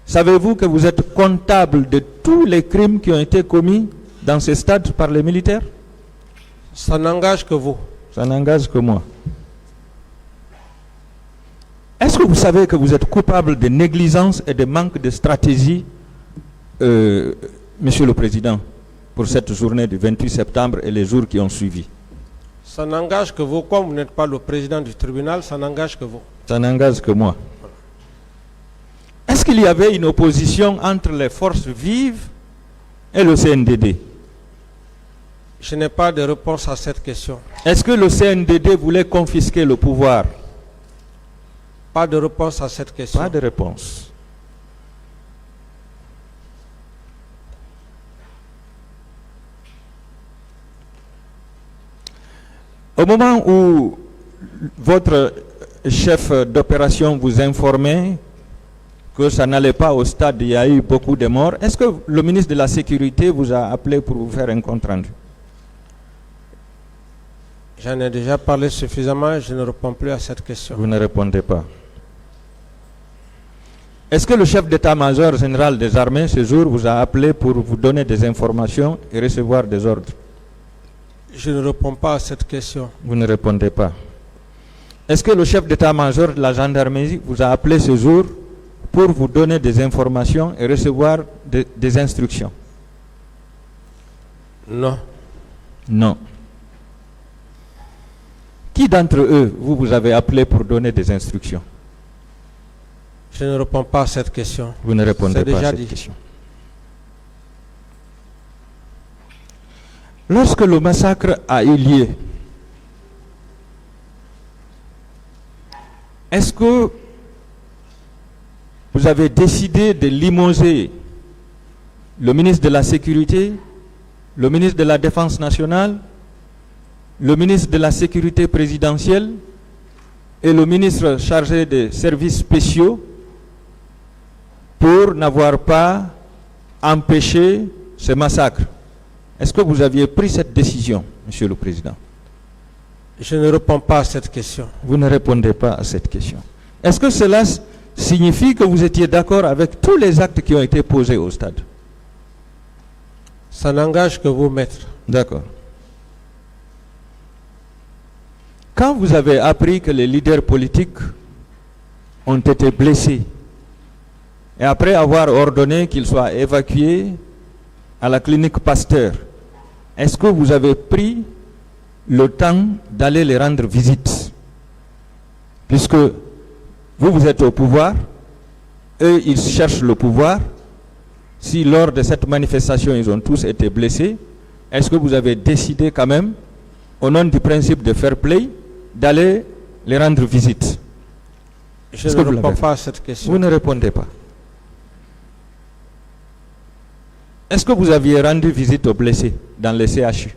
savez-vous que vous êtes comptable de tous les crimes qui ont été commis dans ce stade par les militaires? Ça n'engage que vous. Ça n'engage que moi. Est-ce que vous savez que vous êtes coupable de négligence et de manque de stratégie, Monsieur le Président, pour cette journée du 28 septembre et les jours qui ont suivi? Ça n'engage que vous. Comme vous n'êtes pas le président du tribunal, ça n'engage que vous. Ça n'engage que moi. Est-ce qu'il y avait une opposition entre les forces vives et le CNDD? Je n'ai pas de réponse à cette question. Est-ce que le CNDD voulait confisquer le pouvoir? Pas de réponse à cette question. Pas de réponse. Au moment où votre chef d'opération vous informait que ça n'allait pas au stade, il y a eu beaucoup de morts, est-ce que le ministre de la Sécurité vous a appelé pour vous faire un compte rendu? J'en ai déjà parlé suffisamment, je ne réponds plus à cette question. Vous ne répondez pas. Est-ce que le chef d'état-major général des armées, ce jour, vous a appelé pour vous donner des informations et recevoir des ordres? Je ne réponds pas à cette question. Vous ne répondez pas. Est-ce que le chef d'état-major de la gendarmerie vous a appelé ce jour pour vous donner des informations et recevoir des instructions? Non. Non. Qui d'entre eux vous avez appelé pour donner des instructions? Je ne réponds pas à cette question. Vous ne répondez C'est pas déjà à cette dit. question. Lorsque le massacre a eu lieu, est-ce que vous avez décidé de limoger le ministre de la Sécurité, le ministre de la Défense nationale, le ministre de la Sécurité présidentielle et le ministre chargé des services spéciaux pour n'avoir pas empêché ce massacre? Est-ce que vous aviez pris cette décision, Monsieur le Président? Je ne réponds pas à cette question. Vous ne répondez pas à cette question. Est-ce que cela signifie que vous étiez d'accord avec tous les actes qui ont été posés au stade? Ça n'engage que vous, maître. D'accord. Quand vous avez appris que les leaders politiques ont été blessés, et après avoir ordonné qu'ils soient évacués à la clinique Pasteur, est-ce que vous avez pris le temps d'aller les rendre visite? Puisque vous êtes au pouvoir, eux ils cherchent le pouvoir. Si lors de cette manifestation ils ont tous été blessés, est-ce que vous avez décidé quand même, au nom du principe de fair play, d'aller les rendre visite? Je ne réponds pas à cette question. Vous ne répondez pas. Est-ce que vous aviez rendu visite aux blessés dans les CHU?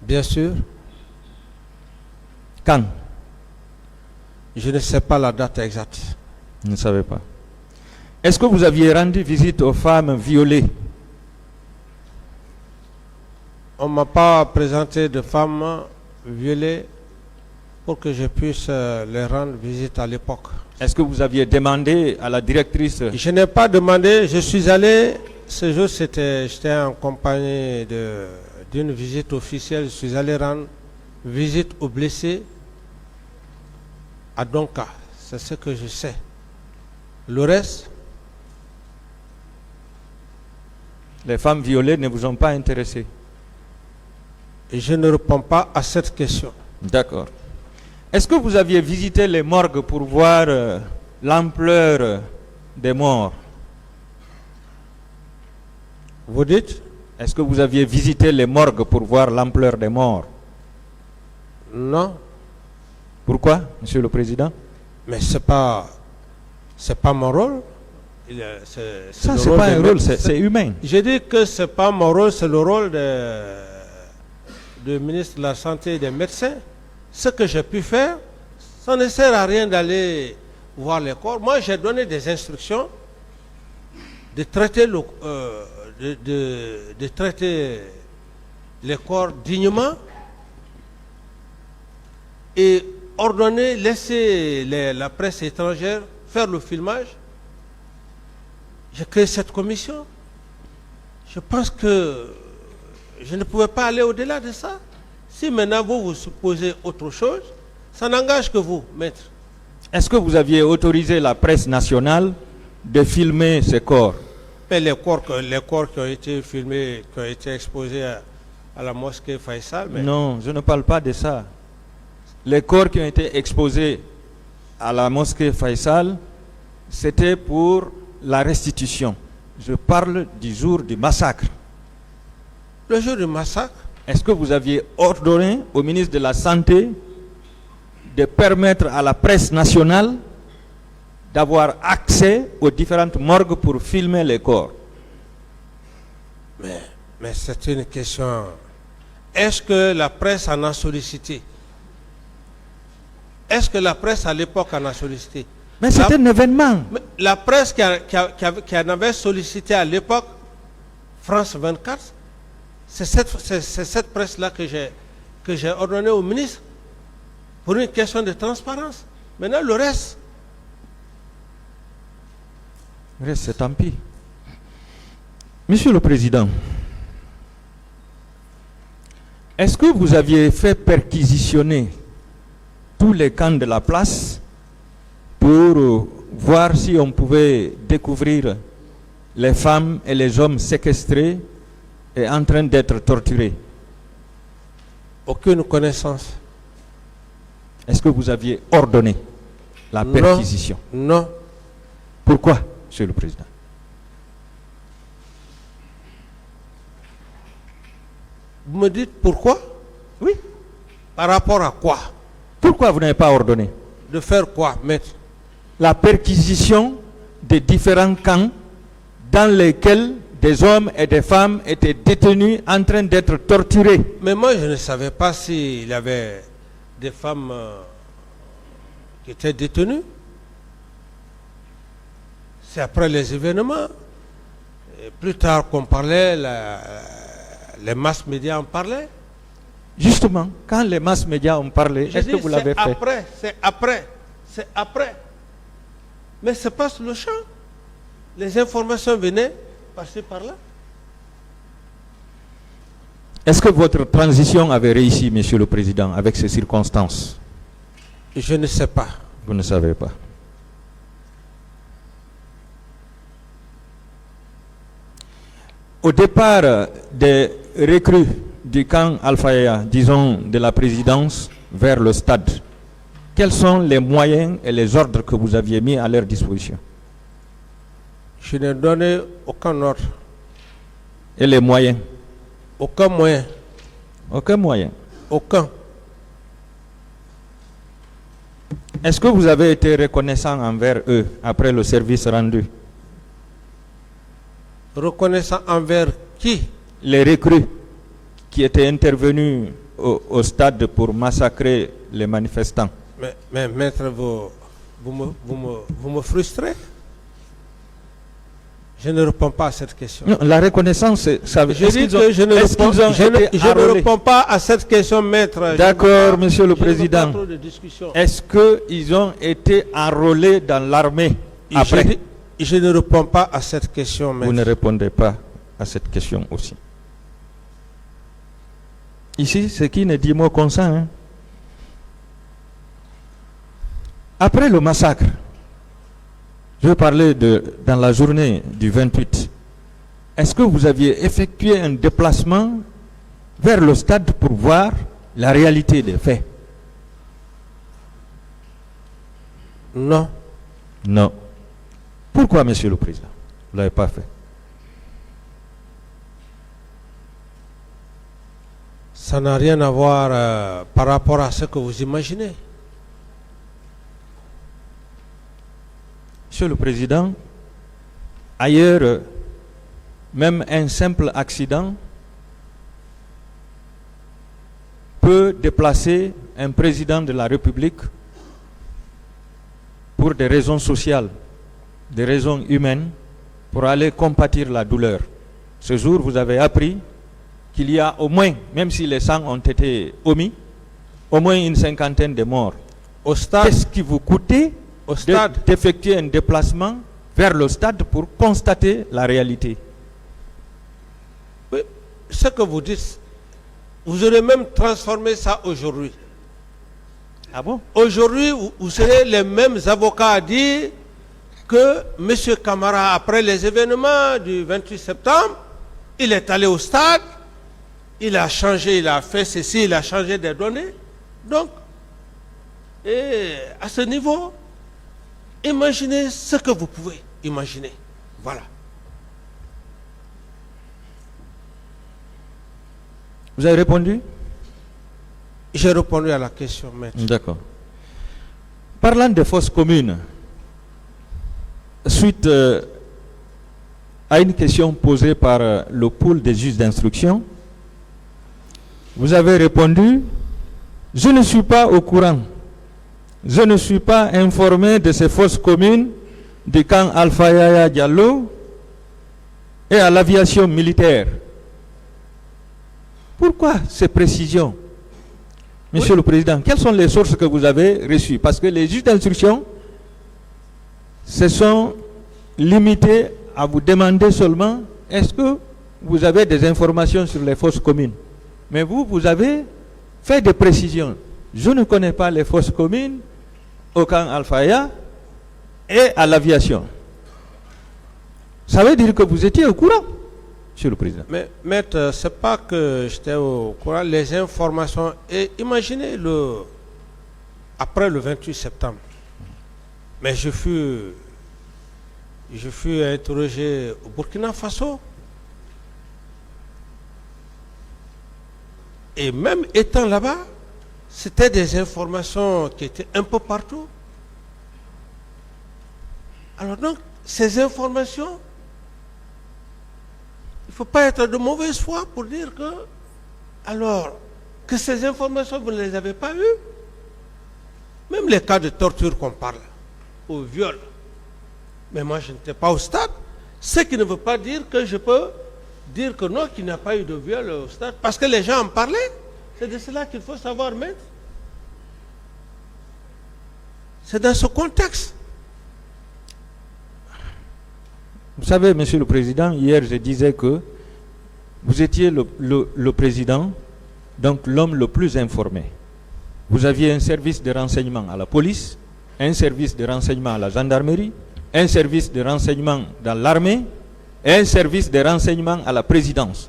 Bien sûr. Quand? Je ne sais pas la date exacte. Vous ne savez pas. Est-ce que vous aviez rendu visite aux femmes violées? On ne m'a pas présenté de femmes violées pour que je puisse les rendre visite à l'époque. Est-ce que vous aviez demandé à la directrice? Je n'ai pas demandé, je suis allé, ce jour j'étais en compagnie d'une visite officielle, je suis allé rendre visite aux blessés à Donka, c'est ce que je sais. Le reste, Les femmes violées ne vous ont pas intéressé? je ne réponds pas à cette question. D'accord. Est-ce que vous aviez visité les morgues pour voir l'ampleur des morts? Vous dites? Est-ce que vous aviez visité les morgues pour voir l'ampleur des morts? Non. Pourquoi, Monsieur le Président? Mais c'est pas mon rôle. Ça, c'est pas un rôle, c'est humain. Je dis que c'est pas mon rôle, c'est le rôle de ministre de la Santé et des médecins, ce que j'ai pu faire, ça ne sert à rien d'aller voir les corps. Moi, j'ai donné des instructions de traiter, de traiter les corps dignement et ordonner, laisser la presse étrangère faire le filmage. J'ai créé cette commission. Je pense que je ne pouvais pas aller au-delà de ça. Si maintenant vous supposez autre chose, ça n'engage que vous, maître. Est-ce que vous aviez autorisé la presse nationale de filmer ces corps? Mais les corps qui ont été filmés, qui ont été exposés à la mosquée Faisal... Mais... Non, je ne parle pas de ça. Les corps qui ont été exposés à la mosquée Faisal, c'était pour la restitution. Je parle du jour du massacre. Le jour du massacre? Est-ce que vous aviez ordonné au ministre de la Santé de permettre à la presse nationale d'avoir accès aux différentes morgues pour filmer les corps? Mais c'est une question. Est-ce que la presse en a sollicité? Est-ce que la presse à l'époque en a sollicité? Mais c'est un événement. La presse qui en avait sollicité à l'époque, France 24, c'est cette presse-là que j'ai ordonné au ministre pour une question de transparence. Maintenant, le reste... Le reste, c'est tant pis. Monsieur le Président, est-ce que vous aviez fait perquisitionner tous les camps de la place pour voir si on pouvait découvrir les femmes et les hommes séquestrés et en train d'être torturés? Aucune connaissance. Est-ce que vous aviez ordonné la perquisition? Non. Pourquoi, Monsieur le Président? Vous me dites pourquoi? Oui. Par rapport à quoi? Pourquoi vous n'avez pas ordonné? De faire quoi, maître? La perquisition des différents camps dans lesquels des hommes et des femmes étaient détenus en train d'être torturés. Mais moi, je ne savais pas s'il y avait des femmes qui étaient détenues. C'est après les événements. Et plus tard qu'on parlait, les masses médias en parlaient. Justement, quand les masses médias ont parlé, est-ce que vous l'avez fait? C'est après. Mais c'est pas sur le champ. Les informations venaient passer par là. Est-ce que votre transition avait réussi, Monsieur le Président, avec ces circonstances? Je ne sais pas. Vous ne savez pas. Au départ des recrues du camp Al-Faya, disons de la présidence, vers le stade, quels sont les moyens et les ordres que vous aviez mis à leur disposition? Je n'ai donné aucun ordre. Et les moyens? Aucun moyen. Aucun moyen? Aucun. Est-ce que vous avez été reconnaissant envers eux après le service rendu? Reconnaissant envers qui? Les recrues qui étaient intervenus au stade pour massacrer les manifestants. Mais maître, vous me frustrez. Je ne réponds pas à cette question. Non, la reconnaissance, ça veut dire que je ne réponds pas à cette question, maître. D'accord, Monsieur le Président. Est-ce qu'ils ont été enrôlés dans l'armée après? Je ne réponds pas à cette question, maître. Vous ne répondez pas à cette question aussi. Ici, c'est qui ne dit mot comme ça, hein? Après le massacre, je vais parler dans la journée du 28. Est-ce que vous aviez effectué un déplacement vers le stade pour voir la réalité des faits? Non. Non. Pourquoi, Monsieur le Président? Vous ne l'avez pas fait? Ça n'a rien à voir par rapport à ce que vous imaginez. Monsieur le Président, ailleurs, même un simple accident peut déplacer un président de la République pour des raisons sociales, des raisons humaines, pour aller compatir la douleur. Ce jour, vous avez appris qu'il y a au moins, même si les 100 ont été omis, au moins une cinquantaine de morts. Au stade, Qu'est-ce qui vous coûtait d'effectuer un déplacement vers le stade pour constater la réalité? oui, ce que vous dites, vous aurez même transformé ça aujourd'hui. Ah bon? Aujourd'hui, vous serez les mêmes avocats à dire que M. Camara, après les événements du 28 septembre, il est allé au stade, il a changé, il a fait ceci, il a changé des données. Donc, et à ce niveau, imaginez ce que vous pouvez imaginer. Voilà. Vous avez répondu? J'ai répondu à la question, maître. D'accord. Parlant des fosses communes, suite à une question posée par le pool des juges d'instruction, vous avez répondu: je ne suis pas au courant. Je ne suis pas informé de ces fosses communes du camp Alpha Yaya Diallo et à l'aviation militaire. Pourquoi ces précisions, Monsieur le Président? Quelles sont les sources que vous avez reçues? Parce que les juges d'instruction se sont limités à vous demander seulement: est-ce que vous avez des informations sur les fosses communes? Mais vous avez fait des précisions. Je ne connais pas les fosses communes au camp Alpha et à l'aviation. Ça veut dire que vous étiez au courant, Monsieur le Président. Mais, maître, ce n'est pas que j'étais au courant, les informations. Et imaginez après le 28 septembre. Mais je fus interrogé au Burkina Faso. Et même étant là-bas, c'était des informations qui étaient un peu partout. Alors donc, ces informations, il ne faut pas être de mauvaise foi pour dire que, alors, que ces informations, vous ne les avez pas eues. Même les cas de torture qu'on parle, au viol. Mais moi, je n'étais pas au stade. Ce qui ne veut pas dire que je peux dire que non, qu'il n'y a pas eu de viol au stade. Parce que les gens en parlaient. C'est de cela qu'il faut savoir, maître. C'est dans ce contexte. Vous savez, Monsieur le Président, hier je disais que vous étiez le président, donc l'homme le plus informé. Vous aviez un service de renseignement à la police, un service de renseignement à la gendarmerie, un service de renseignement dans l'armée et un service de renseignement à la présidence.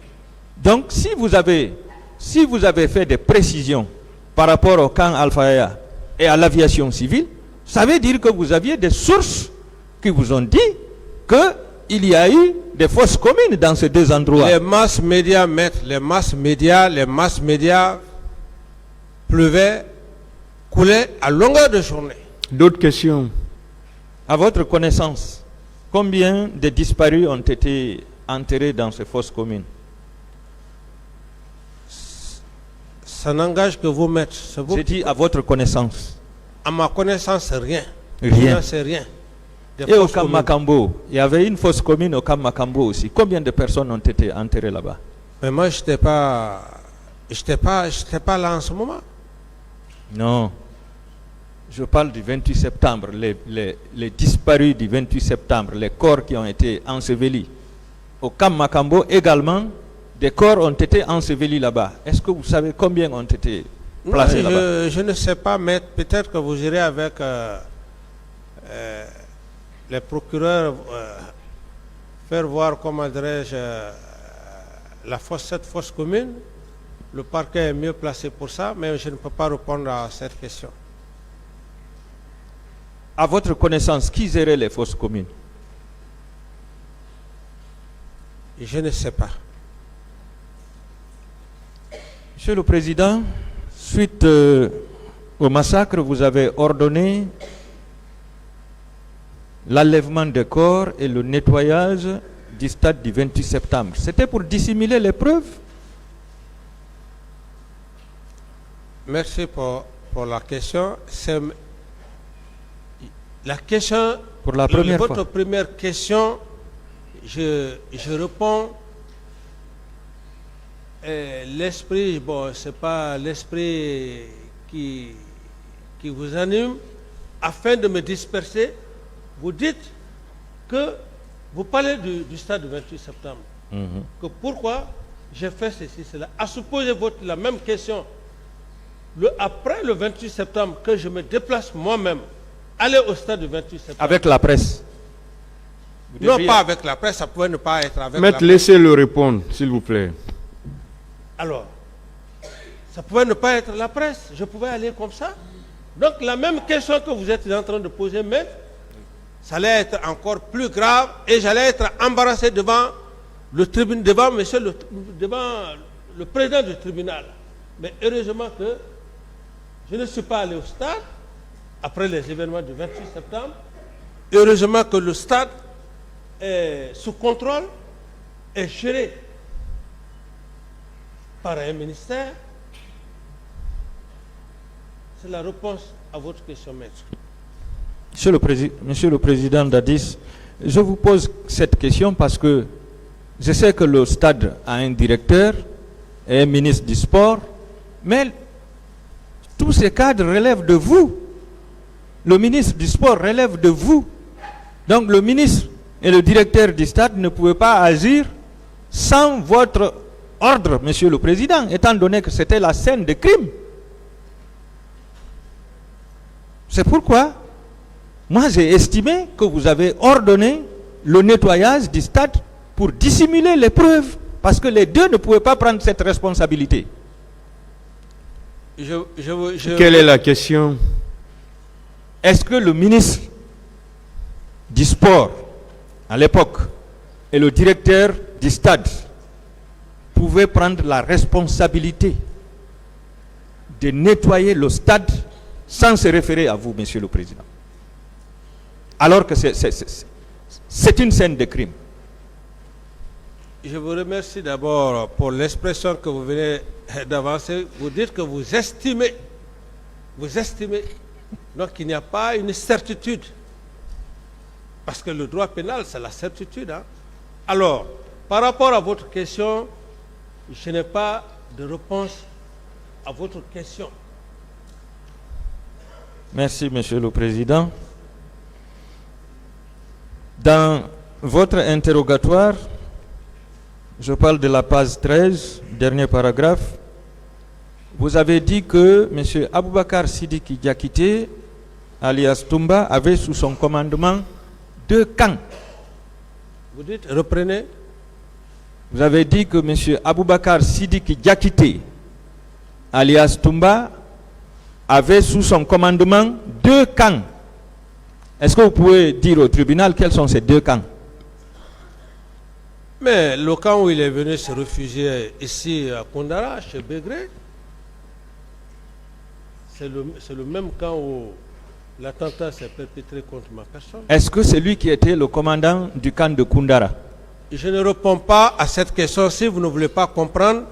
Donc si vous avez fait des précisions par rapport au camp Alpha et à l'aviation civile, ça veut dire que vous aviez des sources qui vous ont dit qu'il y a eu des fosses communes dans ces deux endroits. Les masses médias, maître, les masses médias pleuvaient, coulaient à longueur de journée. D'autres questions? À votre connaissance, combien de disparus ont été enterrés dans ces fosses communes? Ça n'engage que vous, maître. J'ai dit à votre connaissance. À ma connaissance, rien. Rien. C'est rien. Et au camp Makambo, il y avait une fosse commune au camp Makambo aussi. Combien de personnes ont été enterrées là-bas? Mais moi, je n'étais pas là en ce moment. Non. Je parle du 28 septembre, les disparus du 28 septembre, les corps qui ont été ensevelis. Au camp Makambo également, des corps ont été ensevelis là-bas. Est-ce que vous savez combien ont été placés là-bas? Je ne sais pas, mais peut-être que vous irez avec les procureurs faire voir, comment dirais-je, cette fosse commune. Le parquet est mieux placé pour ça, mais je ne peux pas répondre à cette question. À votre connaissance, qui gérait les fosses communes? Je ne sais pas. Monsieur le Président, suite au massacre, vous avez ordonné l'enlèvement des corps et le nettoyage du stade du 28 septembre. C'était pour dissimuler les preuves? Merci pour la question. C'est la question. Pour la première votre fois. première question, je réponds. L'esprit, bon, c'est pas l'esprit qui vous anime. Afin de me disperser, vous dites que vous parlez du stade du 28 septembre. Que pourquoi j'ai fait ceci, cela. À supposer la même question après le 28 septembre, que je me déplace moi-même, aller au stade du 28 septembre. Avec la presse. Vous Non, devriez- pas avec la presse, ça pouvait ne pas être avec la Maître, presse. laissez-le répondre, s'il vous plaît. Alors, ça pouvait ne pas être la presse. Je pouvais aller comme ça. Donc, la même question que vous êtes en train de poser, maître, ça allait être encore plus grave et j'allais être embarrassé devant le tribunal, devant le président du tribunal. Mais heureusement que je ne suis pas allé au stade après les événements du 28 septembre. Heureusement que le stade est sous contrôle et géré par un ministère. C'est la réponse à votre question, maître. Monsieur le Président Dadis, je vous pose cette question parce que je sais que le stade a un directeur et un ministre du sport, mais tous ces cadres relèvent de vous. Le ministre du sport relève de vous. Donc le ministre et le directeur du stade ne pouvaient pas agir sans votre ordre, Monsieur le Président, étant donné que c'était la scène de crime. C'est pourquoi, moi j'ai estimé que vous avez ordonné le nettoyage du stade pour dissimuler les preuves, parce que les deux ne pouvaient pas prendre cette responsabilité. Quelle est la question? Est-ce que le ministre du sport, à l'époque, et le directeur du stade pouvaient prendre la responsabilité de nettoyer le stade sans se référer à vous, Monsieur le Président, alors que c'est une scène de crime? Je vous remercie d'abord pour l'expression que vous venez d'avancer. Vous dites que vous estimez. Donc il n'y a pas une certitude. Parce que le droit pénal, c'est la certitude. Hein? Alors, par rapport à votre question, je n'ai pas de réponse à votre question. Merci, Monsieur le Président. Dans votre interrogatoire, je parle de la page 13, dernier paragraphe, vous avez dit que M. Aboubakar Sidiki Diakité, alias Toumba, avait sous son commandement 2 camps. Vous dites, reprenez. Vous avez dit que M. Aboubakar Sidiki Diakité, alias Toumba, avait sous son commandement 2 camps. Est-ce que vous pouvez dire au tribunal quels sont ces 2 camps? Mais le camp où il est venu se réfugier ici à Koundara, chez Begré, c'est le même camp où l'attentat s'est perpétré contre ma personne. Est-ce que c'est lui qui était le commandant du camp de Koundara? Je ne réponds pas à cette question. Si vous ne voulez pas comprendre,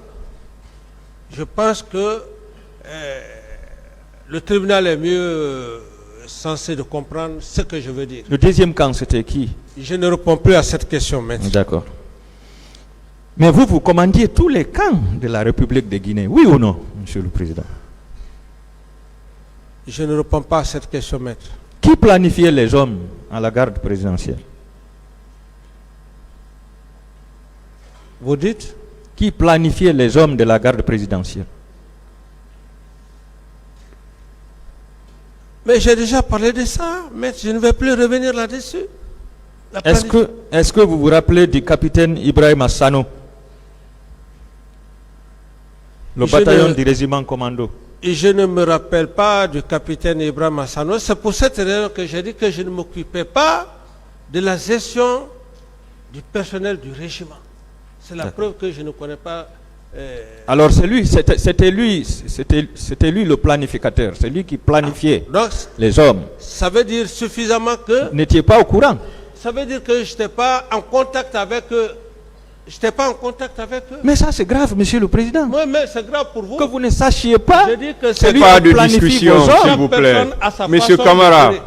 je pense que le tribunal est mieux censé de comprendre ce que je veux dire. Le deuxième camp, c'était qui? Je ne réponds plus à cette question maintenant. D'accord. Mais vous commandiez tous les camps de la République de Guinée, oui ou non, Monsieur le Président? Je ne réponds pas à cette question, maître. Qui planifiait les hommes à la garde présidentielle? Vous dites? Qui planifiait les hommes de la garde présidentielle? Mais j'ai déjà parlé de ça, maître. Je ne vais plus revenir là-dessus. Est-ce que vous vous rappelez du capitaine Ibrahim Assano, le bataillon du régiment commando? Et je ne me rappelle pas du capitaine Ibrahim Assano. C'est pour cette raison que j'ai dit que je ne m'occupais pas de la gestion du personnel du régiment. C'est la preuve que je ne connais pas. Alors c'était lui le planificateur, c'est lui qui planifiait Donc, les hommes. ça veut dire suffisamment que... Vous n'étiez pas au courant? Ça veut dire que je n'étais pas en contact avec Je n'étais pas en contact avec eux. Mais ça, c'est grave, Monsieur le Président. Moi, mais c'est grave pour vous. Que vous ne sachiez pas. Je dis que C'est c'est pas qui de planifie discussion, vos ordres. s'il vous plaît. Personne à sa Monsieur façon de Camara, gérer.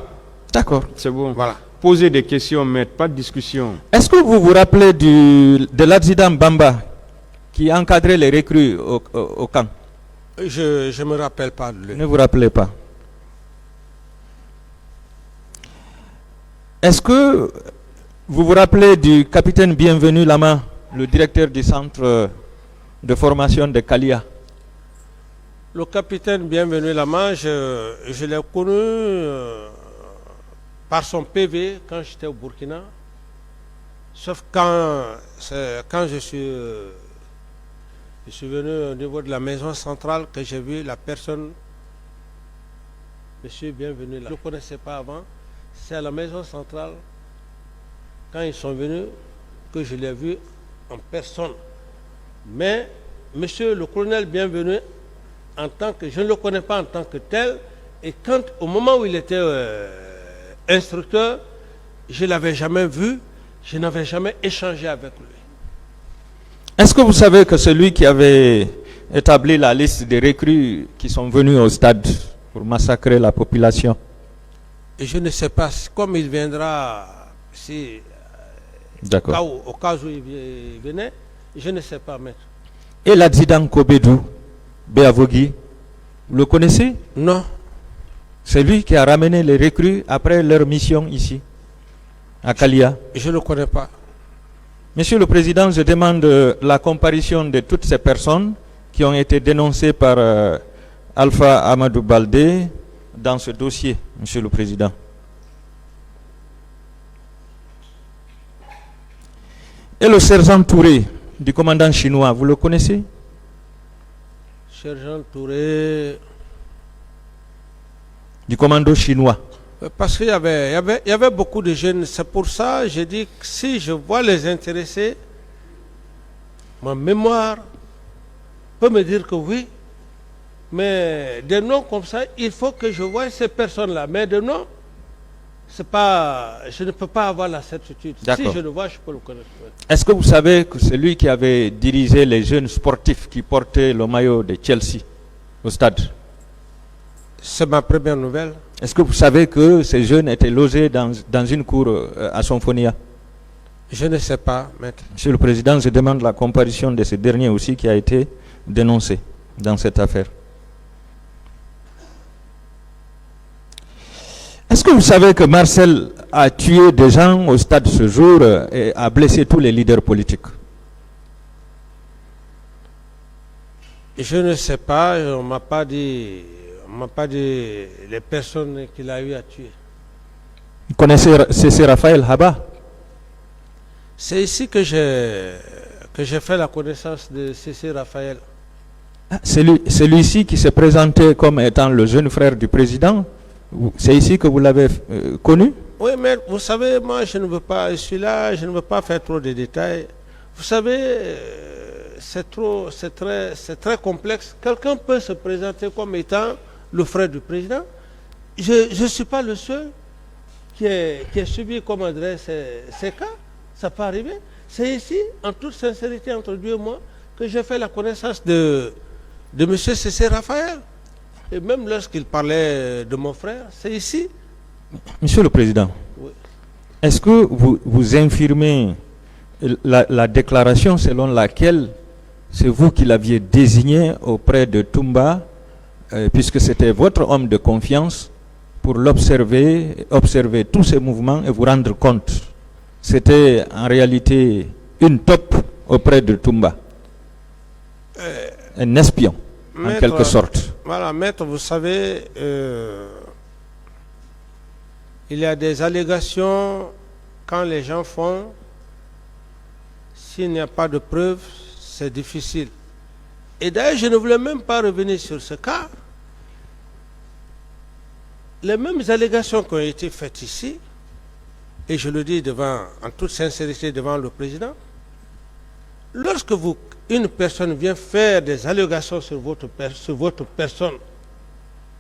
D'accord. c'est bon. Voilà. Posez des questions, maître, pas de discussion. Est-ce que vous vous rappelez de l'adjudant Bamba qui encadrait les recrues au camp? Je ne me rappelle pas de lui. Ne vous rappelez pas. Est-ce que vous vous rappelez du capitaine Bienvenu Lama, le directeur du centre de formation de Kalia? Le capitaine Bienvenu Lama, je l'ai connu par son PV quand j'étais au Burkina. Sauf quand je suis venu au niveau de la maison centrale que j'ai vu la personne, monsieur Bienvenu là. Je ne le connaissais pas avant. C'est à la maison centrale, quand ils sont venus, que je l'ai vu en personne. Mais monsieur le colonel Bienvenu, je ne le connais pas en tant que tel, et au moment où il était instructeur, je ne l'avais jamais vu, je n'avais jamais échangé avec lui. Est-ce que vous savez que celui qui avait établi la liste des recrues qui sont venus au stade pour massacrer la population? Et je ne sais pas, comme il viendra, D'accord. au cas où il venait, je ne sais pas, maître. Et l'adjudant Kobedou Béavogui, vous le connaissez? Non. C'est lui qui a ramené les recrues après leur mission ici, à Kalia. Je ne le connais pas. Monsieur le Président, je demande la comparution de toutes ces personnes qui ont été dénoncées par Alpha Amadou Baldé dans ce dossier, Monsieur le Président. Et le sergent Touré, du commandant chinois, vous le connaissez? Sergent Touré. Du commando chinois. Parce qu'il y avait beaucoup de jeunes. C'est pour ça que j'ai dit que si je vois les intéressés, ma mémoire peut me dire que oui. Mais des noms comme ça, il faut que je voie ces personnes-là. Mais de noms, je ne peux pas avoir la certitude. Si je le vois, je peux le connaître. Est-ce que vous savez que c'est lui qui avait dirigé les jeunes sportifs qui portaient le maillot de Chelsea au stade? C'est ma première nouvelle. Est-ce que vous savez que ces jeunes étaient logés dans une cour à Sonfonia? Je ne sais pas, maître. Monsieur le Président, je demande la comparution de ce dernier aussi qui a été dénoncé dans cette affaire. Est-ce que vous savez que Marcel a tué des gens au stade ce jour et a blessé tous les leaders politiques? Je ne sais pas, on ne m'a pas dit les personnes qu'il a eu à tuer. Vous connaissez C.C. Raphaël Haba? C'est ici que j'ai fait la connaissance de C.C. Raphaël. Celui-ci qui s'est présenté comme étant le jeune frère du président, c'est ici que vous l'avez connu? Oui, mais vous savez, moi je ne veux pas, je suis là, je ne veux pas faire trop de détails. Vous savez, c'est très complexe. Quelqu'un peut se présenter comme étant le frère du président. Je ne suis pas le seul qui a subi, comme adresse, ces cas. Ça peut arriver. C'est ici, en toute sincérité entre Dieu et moi, que j'ai fait la connaissance de M. C.C. Raphaël. Et même lorsqu'il parlait de mon frère, c'est ici. Monsieur le Président, oui. Est-ce que vous infirmez la déclaration selon laquelle c'est vous qui l'aviez désigné auprès de Toumba, puisque c'était votre homme de confiance, pour observer tous ses mouvements et vous rendre compte? C'était en réalité une taupe auprès de Toumba, un espion en quelque sorte. Voilà, maître, vous savez, il y a des allégations quand les gens font, s'il n'y a pas de preuves, c'est difficile. Et d'ailleurs, je ne voulais même pas revenir sur ce cas. Les mêmes allégations qui ont été faites ici, et je le dis en toute sincérité devant le président, lorsque une personne vient faire des allégations sur votre personne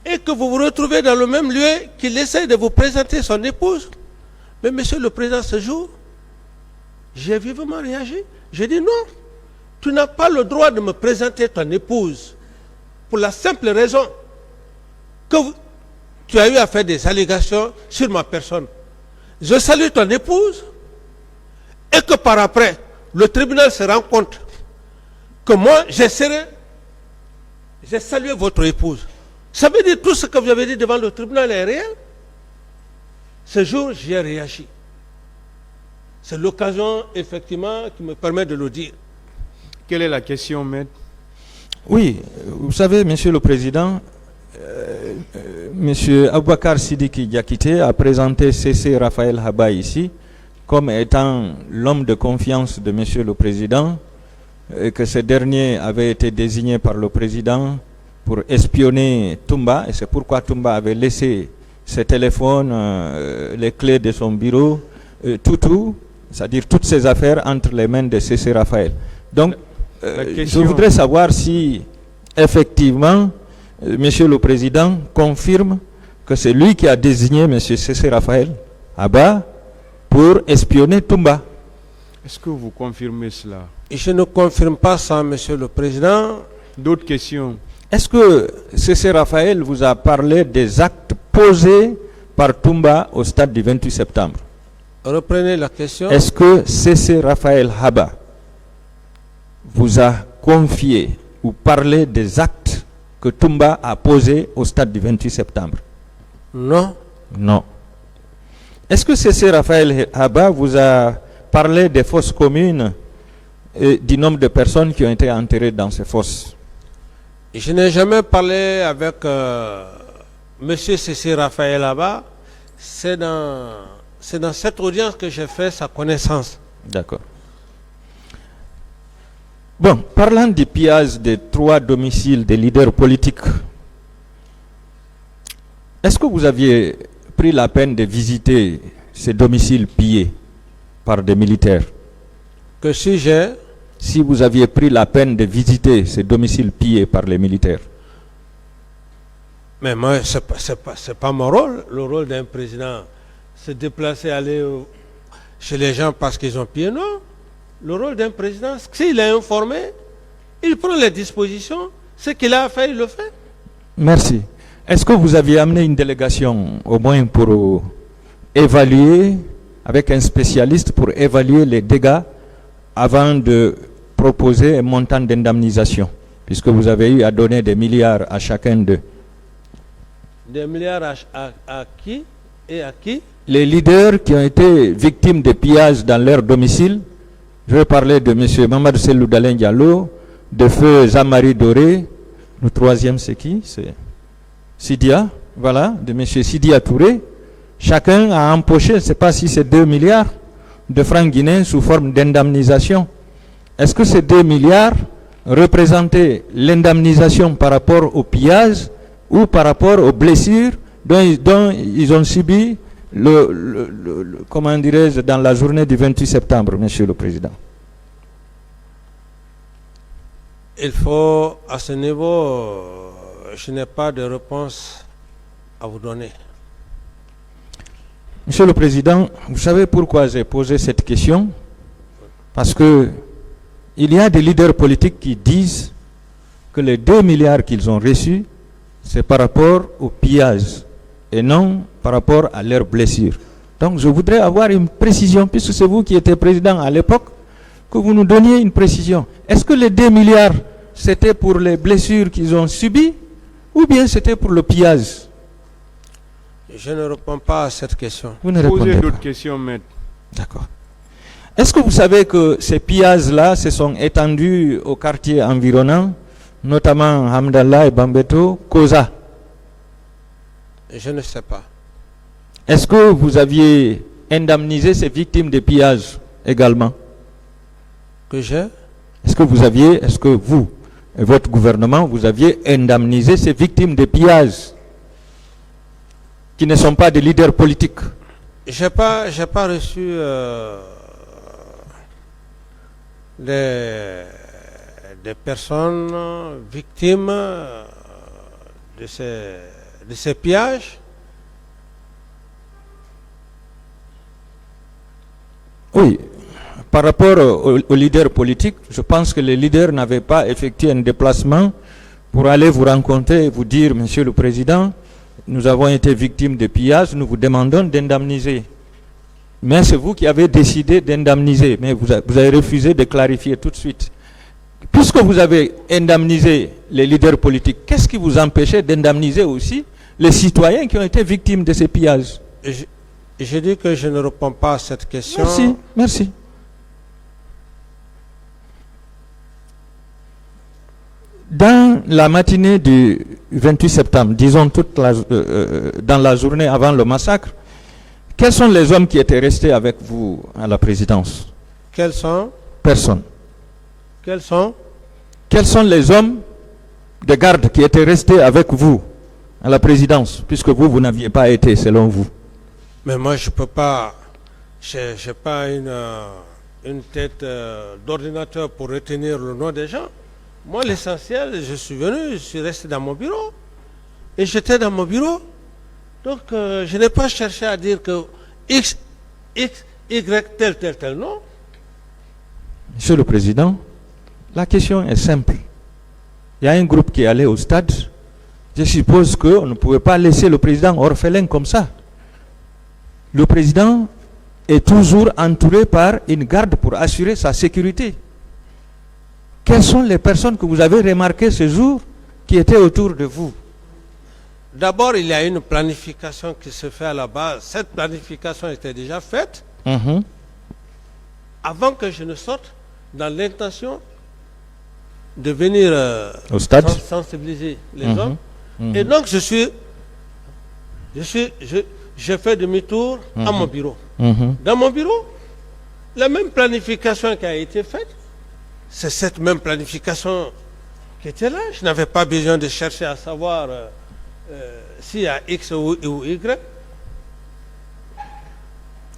et que vous vous retrouvez dans le même lieu qu'il essaie de vous présenter son épouse, mais monsieur le président, ce jour, J'ai vivement réagi. J'ai dit non, tu n'as pas le droit de me présenter ton épouse pour la simple raison que tu as eu à faire des allégations sur ma personne. Je salue ton épouse et que par après, le tribunal se rend compte que moi, j'ai salué votre épouse. Ça veut dire tout ce que vous avez dit devant le tribunal est réel. Ce jour, j'ai réagi. C'est l'occasion, effectivement, qui me permet de le dire. Quelle est la question, maître? Oui, vous savez, Monsieur le Président, Monsieur Aboubakar Sidiki Diakité a présenté C.C. Raphaël Haba ici comme étant l'homme de confiance de Monsieur le Président, et que ce dernier avait été désigné par le Président pour espionner Toumba, et c'est pourquoi Toumba avait laissé ses téléphones, les clés de son bureau, tout, c'est-à-dire toutes ses affaires entre les mains de C.C. Raphaël. Donc, je voudrais savoir si, effectivement, Monsieur le Président confirme que c'est lui qui a désigné Monsieur C.C. Raphaël Haba pour espionner Toumba. Est-ce que vous confirmez cela? Et je ne confirme pas ça, Monsieur le Président. D'autres questions? Est-ce que C.C. Raphaël vous a parlé des actes posés par Toumba au stade du 28 septembre? Reprenez la question. Est-ce que C.C. Raphaël Haba vous a confié ou parlé des actes que Toumba a posés au stade du 28 septembre? Non. Non. Est-ce que C.C. Raphaël Haba vous a parlé des fosses communes et du nombre de personnes qui ont été enterrées dans ces fosses? Je n'ai jamais parlé avec Monsieur C.C. Raphaël Haba. C'est dans cette audience que j'ai fait sa connaissance. D'accord. Bon, parlant du pillage des 3 domiciles des leaders politiques, est-ce que vous aviez pris la peine de visiter ces domiciles pillés par des militaires? Que si vous aviez pris la peine de visiter ces domiciles pillés par les militaires? Mais moi, c'est pas mon rôle. Le rôle d'un président, c'est déplacer, aller chez les gens parce qu'ils ont pillé. Non. Le rôle d'un président, s'il est informé, il prend les dispositions. Ce qu'il a à faire, il le fait. Merci. Est-ce que vous aviez amené une délégation, au moins pour évaluer, avec un spécialiste, pour évaluer les dégâts avant de proposer un montant d'indemnisation, puisque vous avez eu à donner des milliards à chacun d'eux? Des milliards à qui et à qui? Les leaders qui ont été victimes de pillages dans leur domicile. Je vais parler de M. Mamadou Sellou Dalen Diallo, de feu Jean-Marie Doré. Le troisième, c'est qui? C'est Sidia. Voilà, de M. Sidia Touré. Chacun a empoché, je ne sais pas si c'est 2 milliards de francs guinéens sous forme d'indemnisation. Est-ce que ces 2 milliards représentaient l'indemnisation par rapport au pillage ou par rapport aux blessures dont ils ont subi comment dirais-je, dans la journée du 28 septembre, Monsieur le Président? Il faut, à ce niveau, je n'ai pas de réponse à vous donner. Monsieur le Président, vous savez pourquoi j'ai posé cette question? Parce que il y a des leaders politiques qui disent que les 2 milliards qu'ils ont reçus, c'est par rapport au pillage et non par rapport à leurs blessures. Donc je voudrais avoir une précision, puisque c'est vous qui étiez président à l'époque, que vous nous donniez une précision. Est-ce que les 2 milliards, c'était pour les blessures qu'ils ont subies, ou bien c'était pour le pillage? Je ne réponds pas à cette question. Vous ne répondez Posez pas. d'autres questions, maître. D'accord. Est-ce que vous savez que ces pillages-là se sont étendus aux quartiers environnants, notamment Hamdallah et Bambeto, Koza? Je ne sais pas. Est-ce que vous aviez indemnisé ces victimes de pillages également? Est-ce que vous et votre gouvernement, vous aviez indemnisé ces victimes de pillages qui ne sont pas des leaders politiques? J'ai pas reçu des personnes victimes de ces pillages. Oui, par rapport aux leaders politiques, je pense que les leaders n'avaient pas effectué un déplacement pour aller vous rencontrer et vous dire, Monsieur le Président, nous avons été victimes de pillage, nous vous demandons d'indemniser. Mais c'est vous qui avez décidé d'indemniser, mais vous avez refusé de clarifier tout de suite. Puisque vous avez indemnisé les leaders politiques, qu'est-ce qui vous empêchait d'indemniser aussi les citoyens qui ont été victimes de ces pillages? Je dis que je ne réponds pas à cette question. Merci, merci. Dans la matinée du 28 septembre, disons dans la journée avant le massacre, quels sont les hommes qui étaient restés avec vous à la présidence? Quels sont? Personne. Quels sont? Quels sont les hommes de garde qui étaient restés avec vous à la présidence, puisque vous n'aviez pas été, selon vous? Mais moi, je ne peux pas. Je n'ai pas une tête d'ordinateur pour retenir le nom des gens. Moi, l'essentiel, je suis venu, je suis resté dans mon bureau. Et j'étais dans mon bureau. Donc, je n'ai pas cherché à dire que X, Y, tel, non. Monsieur le Président, la question est simple. Il y a un groupe qui est allé au stade. Je suppose qu'on ne pouvait pas laisser le président orphelin comme ça. Le président est toujours entouré par une garde pour assurer sa sécurité. Quelles sont les personnes que vous avez remarquées ce jour qui étaient autour de vous? D'abord, il y a une planification qui se fait à la base. Cette planification était déjà faite avant que je ne sorte, dans l'intention de venir au stade, sensibiliser les hommes. Et donc, je fais demi-tour à mon bureau. Dans mon bureau, la même planification qui a été faite, c'est cette même planification qui était là. Je n'avais pas besoin de chercher à savoir s'il y a X ou Y.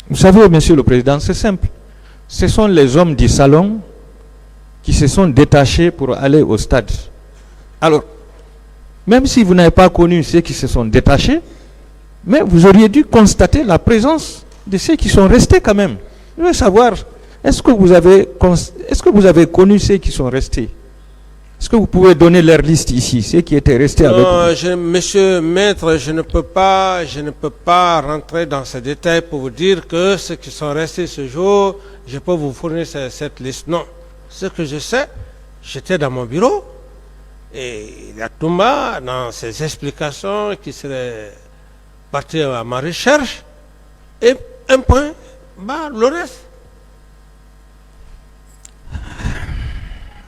Vous savez, Monsieur le Président, c'est simple. Ce sont les hommes du salon qui se sont détachés pour aller au stade. Alors, même si vous n'avez pas connu ceux qui se sont détachés, mais vous auriez dû constater la présence de ceux qui sont restés quand même. Je veux savoir, est-ce que vous avez connu ceux qui sont restés? Est-ce que vous pouvez donner leur liste ici, ceux qui étaient restés avec vous? Monsieur Maître, je ne peux pas rentrer dans ces détails pour vous dire que ceux qui sont restés ce jour, je peux vous fournir cette liste. Non. Ce que je sais, j'étais dans mon bureau et il y a Toumba dans ses explications qui serait parti à ma recherche et un point, le reste.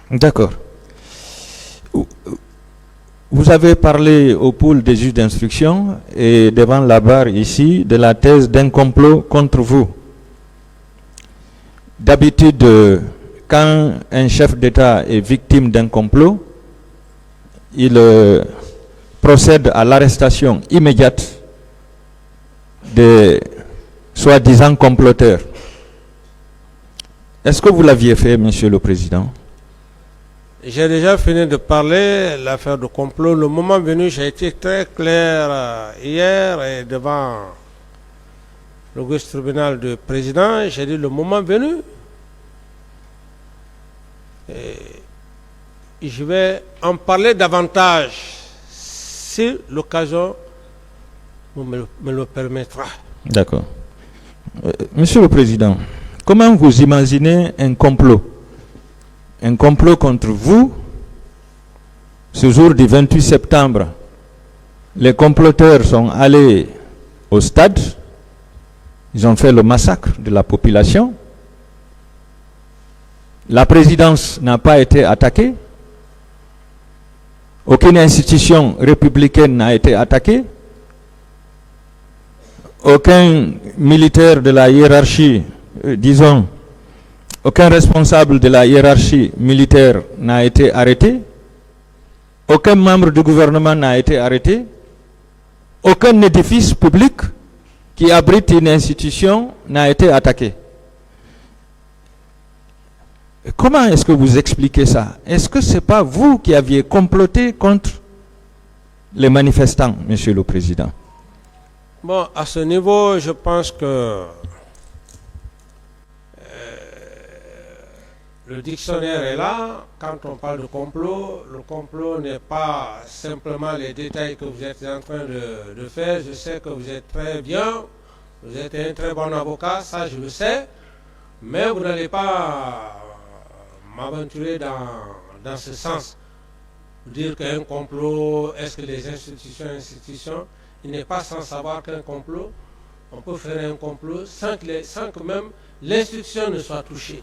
D'accord. Vous avez parlé au pôle des juges d'instruction et devant la barre ici de la thèse d'un complot contre vous. D'habitude, quand un chef d'État est victime d'un complot, il procède à l'arrestation immédiate des soi-disant comploteurs. Est-ce que vous l'aviez fait, Monsieur le Président? J'ai déjà fini de parler l'affaire de complot. Le moment venu, j'ai été très clair hier et devant l'auguste tribunal du président. J'ai dit le moment venu. Et je vais en parler davantage si l'occasion me le permettra. D'accord. Monsieur le Président, comment vous imaginez un complot? Un complot contre vous, ce jour du 28 septembre, les comploteurs sont allés au stade, ils ont fait le massacre de la population, la présidence n'a pas été attaquée, aucune institution républicaine n'a été attaquée, aucun militaire de la hiérarchie, disons, aucun responsable de la hiérarchie militaire n'a été arrêté. Aucun membre du gouvernement n'a été arrêté. Aucun édifice public qui abrite une institution n'a été attaqué. Comment est-ce que vous expliquez ça? Est-ce que ce n'est pas vous qui aviez comploté contre les manifestants, Monsieur le Président? Bon, à ce niveau, je pense que Le dictionnaire est là. Quand on parle de complot, le complot n'est pas simplement les détails que vous êtes en train de faire. Je sais que vous êtes très bien, vous êtes un très bon avocat, ça je le sais, mais vous n'allez pas m'aventurer dans ce sens. Dire qu'un complot, est-ce que les institutions, il n'est pas sans savoir qu'un complot, on peut faire un complot sans que même l'institution ne soit touchée.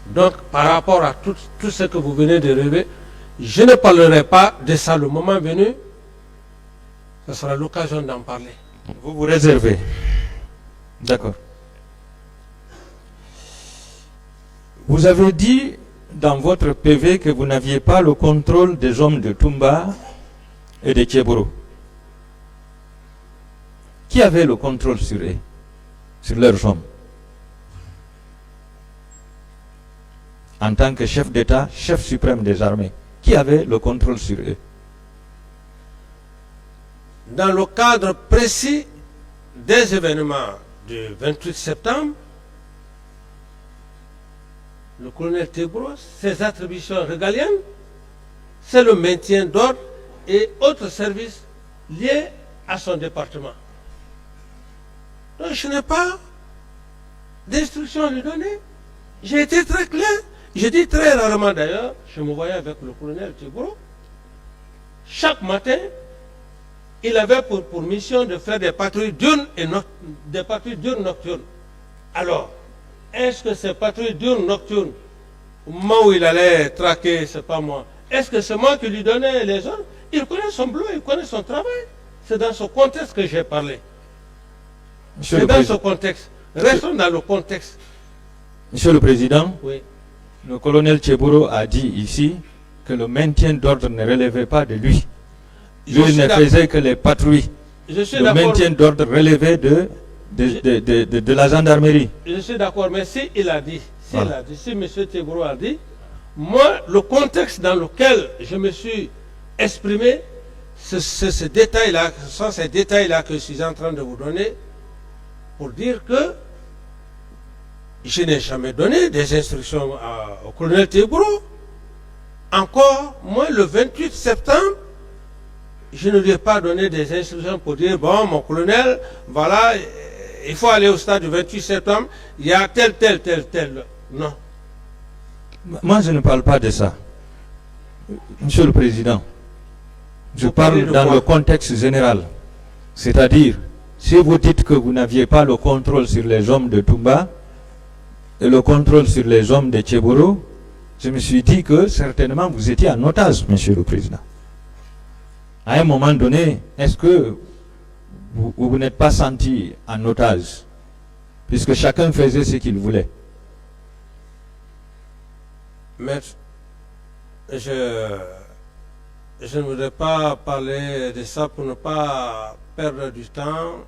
Donc, par rapport à tout ce que vous venez de relever, je ne parlerai pas de ça le moment venu. Ce sera l'occasion d'en parler. Vous vous réservez. D'accord. Vous avez dit dans votre PV que vous n'aviez pas le contrôle des hommes de Toumba et de Tchéboro. Qui avait le contrôle sur eux, sur leurs hommes? En tant que chef d'État, chef suprême des armées, qui avait le contrôle sur eux? Dans le cadre précis des événements du 28 septembre, le colonel Tebro, ses attributions régaliennes, c'est le maintien d'ordre et autres services liés à son département. Donc je n'ai pas d'instruction à lui donner. J'ai été très clair. Je dis très rarement d'ailleurs, je me voyais avec le colonel Tebro. Chaque matin, il avait pour mission de faire des patrouilles diurnes et des patrouilles diurnes nocturnes. Alors, est-ce que ces patrouilles diurnes nocturnes, au moment où il allait traquer, c'est pas moi, est-ce que c'est moi qui lui donnais les ordres? Il connaît son boulot, il connaît son travail. C'est dans ce contexte que j'ai parlé. C'est dans ce contexte. Restons dans le contexte. Monsieur le Président, Oui. le colonel Tchéboro a dit ici que le maintien d'ordre ne relevait pas de lui. Lui ne faisait que les patrouilles. Le maintien d'ordre relevait de la gendarmerie. Je suis d'accord, mais si il a dit, si M. Tebro a dit, moi, le contexte dans lequel je me suis exprimé, c'est ce détail-là, ce sont ces détails-là que je suis en train de vous donner pour dire que je n'ai jamais donné des instructions au colonel Tebro. Encore, moi, le 28 septembre, je ne lui ai pas donné des instructions pour dire, bon, mon colonel, voilà, il faut aller au stade du 28 septembre, il y a tel. Non. Moi, je ne parle pas de ça. Monsieur le Président, je parle dans le contexte général. C'est-à-dire, si vous dites que vous n'aviez pas le contrôle sur les hommes de Toumba et le contrôle sur les hommes de Tchéboro, je me suis dit que certainement vous étiez en otage, Monsieur le Président. À un moment donné, est-ce que vous n'êtes pas senti en otage, puisque chacun faisait ce qu'il voulait? Maître, je ne voudrais pas parler de ça pour ne pas perdre du temps,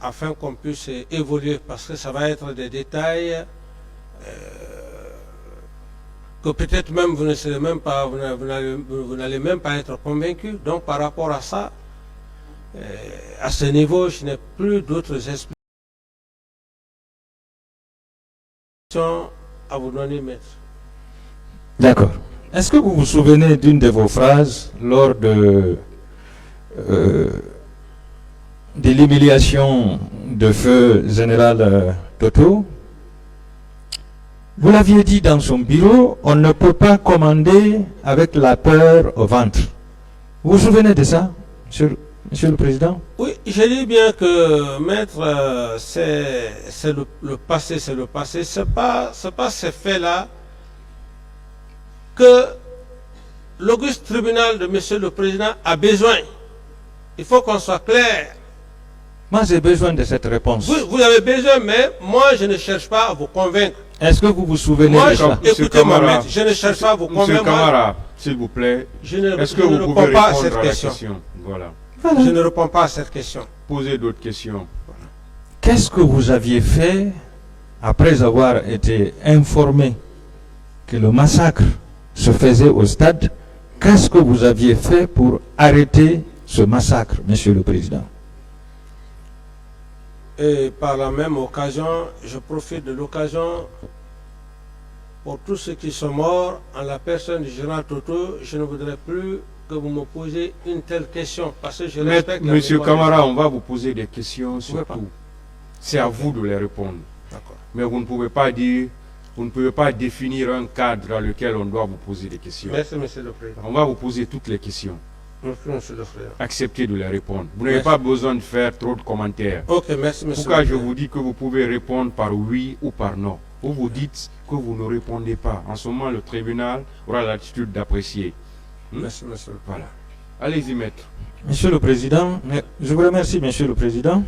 afin qu'on puisse évoluer, parce que ça va être des détails que peut-être même vous ne serez même pas, vous n'allez même pas être convaincu. Donc par rapport à ça, à ce niveau, je n'ai plus d'autres explications à vous donner, maître. D'accord. Est-ce que vous vous souvenez d'une de vos phrases lors de l'humiliation de feu général Toto? Vous l'aviez dit dans son bureau, on ne peut pas commander avec la peur au ventre. Vous vous souvenez de ça, Monsieur le Président? Oui, je dis bien que, maître, c'est le passé, c'est le passé. C'est pas ces faits-là que l'auguste tribunal de Monsieur le Président a besoin. Il faut qu'on soit clair. Moi, j'ai besoin de cette réponse. Vous avez besoin, mais moi, je ne cherche pas à vous convaincre. Est-ce que vous vous souvenez moi, de ça? Écoutez-moi, maître, je ne cherche pas à vous convaincre. Monsieur Camara, s'il vous plaît, est-ce que vous pouvez répondre à la question? Voilà. Je ne réponds pas à cette question. Posez d'autres questions. Qu'est-ce que vous aviez fait après avoir été informé que le massacre se faisait au stade? Qu'est-ce que vous aviez fait pour arrêter ce massacre, Monsieur le Président? Et par la même occasion, je profite de l'occasion pour tous ceux qui sont morts, en la personne du général Toto, je ne voudrais plus que vous me posiez une telle question, parce que je respecte la Monsieur mémoire des Camara, gens. on va vous poser des questions pouvez pas. surtout. C'est à vous de les répondre. D'accord. Mais vous ne pouvez pas dire, vous ne pouvez pas définir un cadre dans lequel on doit vous poser des questions. Merci, Monsieur le Président. On va vous poser toutes les questions. Merci, Monsieur le Président. Acceptez de les répondre. Vous n'avez Merci. pas besoin de faire trop de commentaires. Ok, merci, Monsieur Pourquoi le je Président. vous dis que vous pouvez répondre par oui ou par non? Vous vous dites que vous ne répondez pas. En ce moment, le tribunal aura l'attitude d'apprécier. Merci, Monsieur le Président. Voilà. Allez-y, maître. Monsieur le Président, je vous remercie, Monsieur le Président.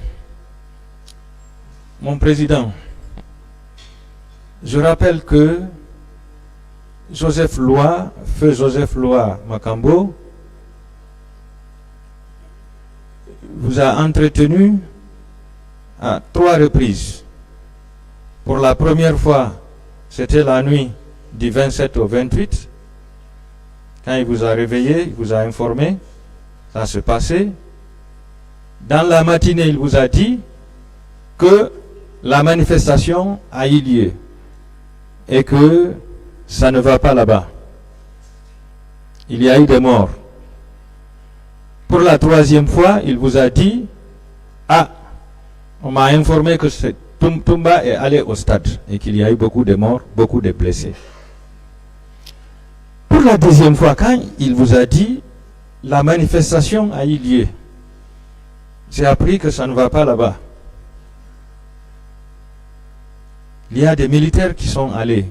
Mon Président, je rappelle que feu Joseph Loi Makambo, vous a entretenu à 3 reprises. Pour la première fois, c'était la nuit du 27 au 28. Quand il vous a réveillé, il vous a informé, ça se passait. Dans la matinée, il vous a dit que la manifestation a eu lieu et que ça ne va pas là-bas. Il y a eu des morts. Pour la 3e fois, il vous a dit, ah, on m'a informé que Toumba est allé au stade et qu'il y a eu beaucoup de morts, beaucoup de blessés. Pour la 2e fois, quand il vous a dit, la manifestation a eu lieu, j'ai appris que ça ne va pas là-bas. Il y a des militaires qui sont allés.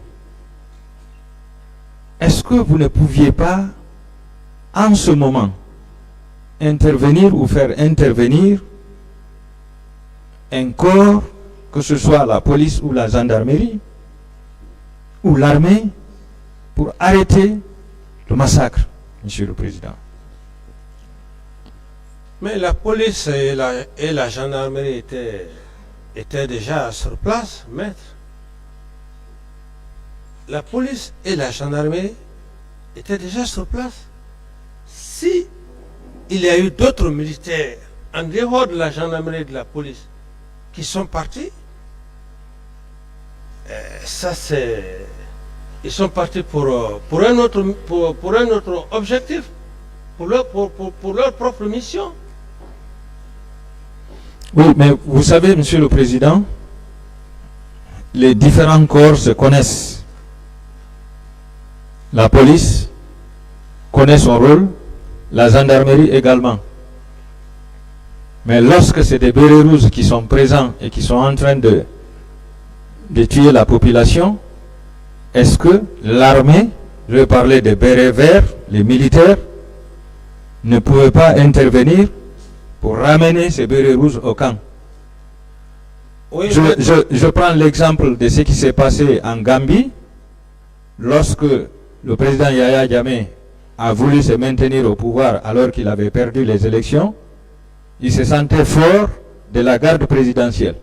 Est-ce que vous ne pouviez pas, en ce moment, intervenir ou faire intervenir un corps, que ce soit la police ou la gendarmerie ou l'armée, pour arrêter le massacre, Monsieur le Président? Mais la police et la gendarmerie étaient déjà sur place, maître. La police et la gendarmerie étaient déjà sur place. Si il y a eu d'autres militaires en dehors de la gendarmerie et de la police qui sont partis, ça c'est... Ils sont partis pour un autre objectif, pour leur propre mission. Oui, mais vous savez, Monsieur le Président, les différents corps se connaissent. La police connaît son rôle, la gendarmerie également. Mais lorsque c'est des bérets rouges qui sont présents et qui sont en train de tuer la population, est-ce que l'armée, je vais parler des bérets verts, les militaires, ne pouvaient pas intervenir pour ramener ces bérets rouges au camp? Oui, Je prends l'exemple de ce qui s'est passé en Gambie, lorsque le président Yahya Jammeh a voulu se maintenir au pouvoir alors qu'il avait perdu les élections. Il se sentait fort de la garde présidentielle.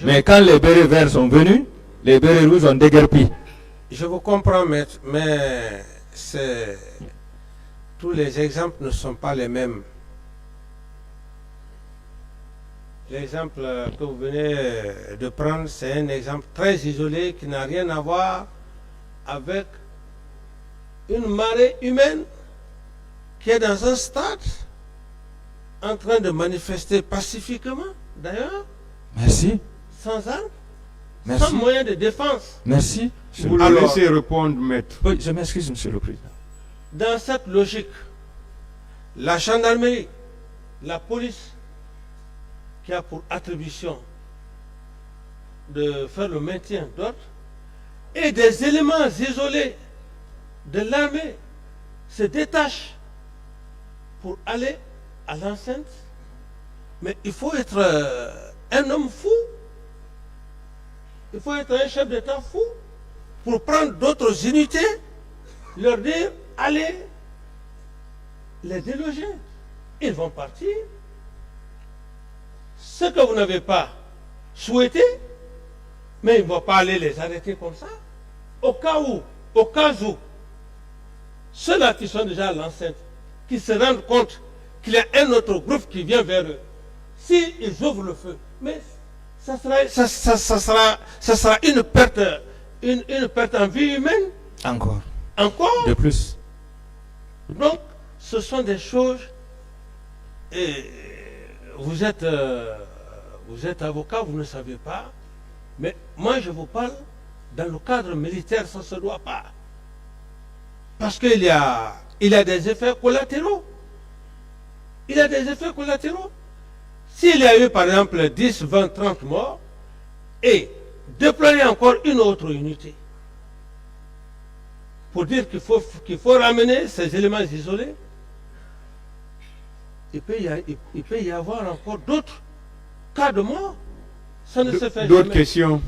Mais quand les bérets verts sont venus, les bérets rouges ont déguerpi. Je vous comprends, maître, mais tous les exemples ne sont pas les mêmes. L'exemple que vous venez de prendre, c'est un exemple très isolé qui n'a rien à voir avec une marée humaine qui est dans un stade en train de manifester pacifiquement, d'ailleurs, Merci. sans armes, Merci. sans moyen de défense. Merci. Vous le laissez répondre, maître. Oui, je m'excuse, Monsieur le Président. Dans cette logique, la gendarmerie, la police, qui a pour attribution de faire le maintien d'ordre, et des éléments isolés de l'armée se détachent pour aller à l'enceinte. Mais il faut être un homme fou, il faut être un chef d'État fou pour prendre d'autres unités, leur dire allez les déloger. Ils vont partir. Ce que vous n'avez pas souhaité, mais ils ne vont pas aller les arrêter comme ça. Au cas où, ceux-là qui sont déjà à l'enceinte, qui se rendent compte qu'il y a un autre groupe qui vient vers eux, s'ils ouvrent le feu, mais ça sera une perte une perte en vie humaine. Encore. Encore. De plus. Donc, ce sont des choses. Et vous êtes avocat, vous ne savez pas. Mais moi, je vous parle dans le cadre militaire, ça ne se doit pas. Parce qu'il y a des effets collatéraux. Il y a des effets collatéraux. S'il y a eu, par exemple, 10, 20, 30 morts, et déployer encore une autre unité, pour dire qu'il faut ramener ces éléments isolés, il peut y avoir encore d'autres cas de mort. Ça ne se fait D'autres jamais. questions?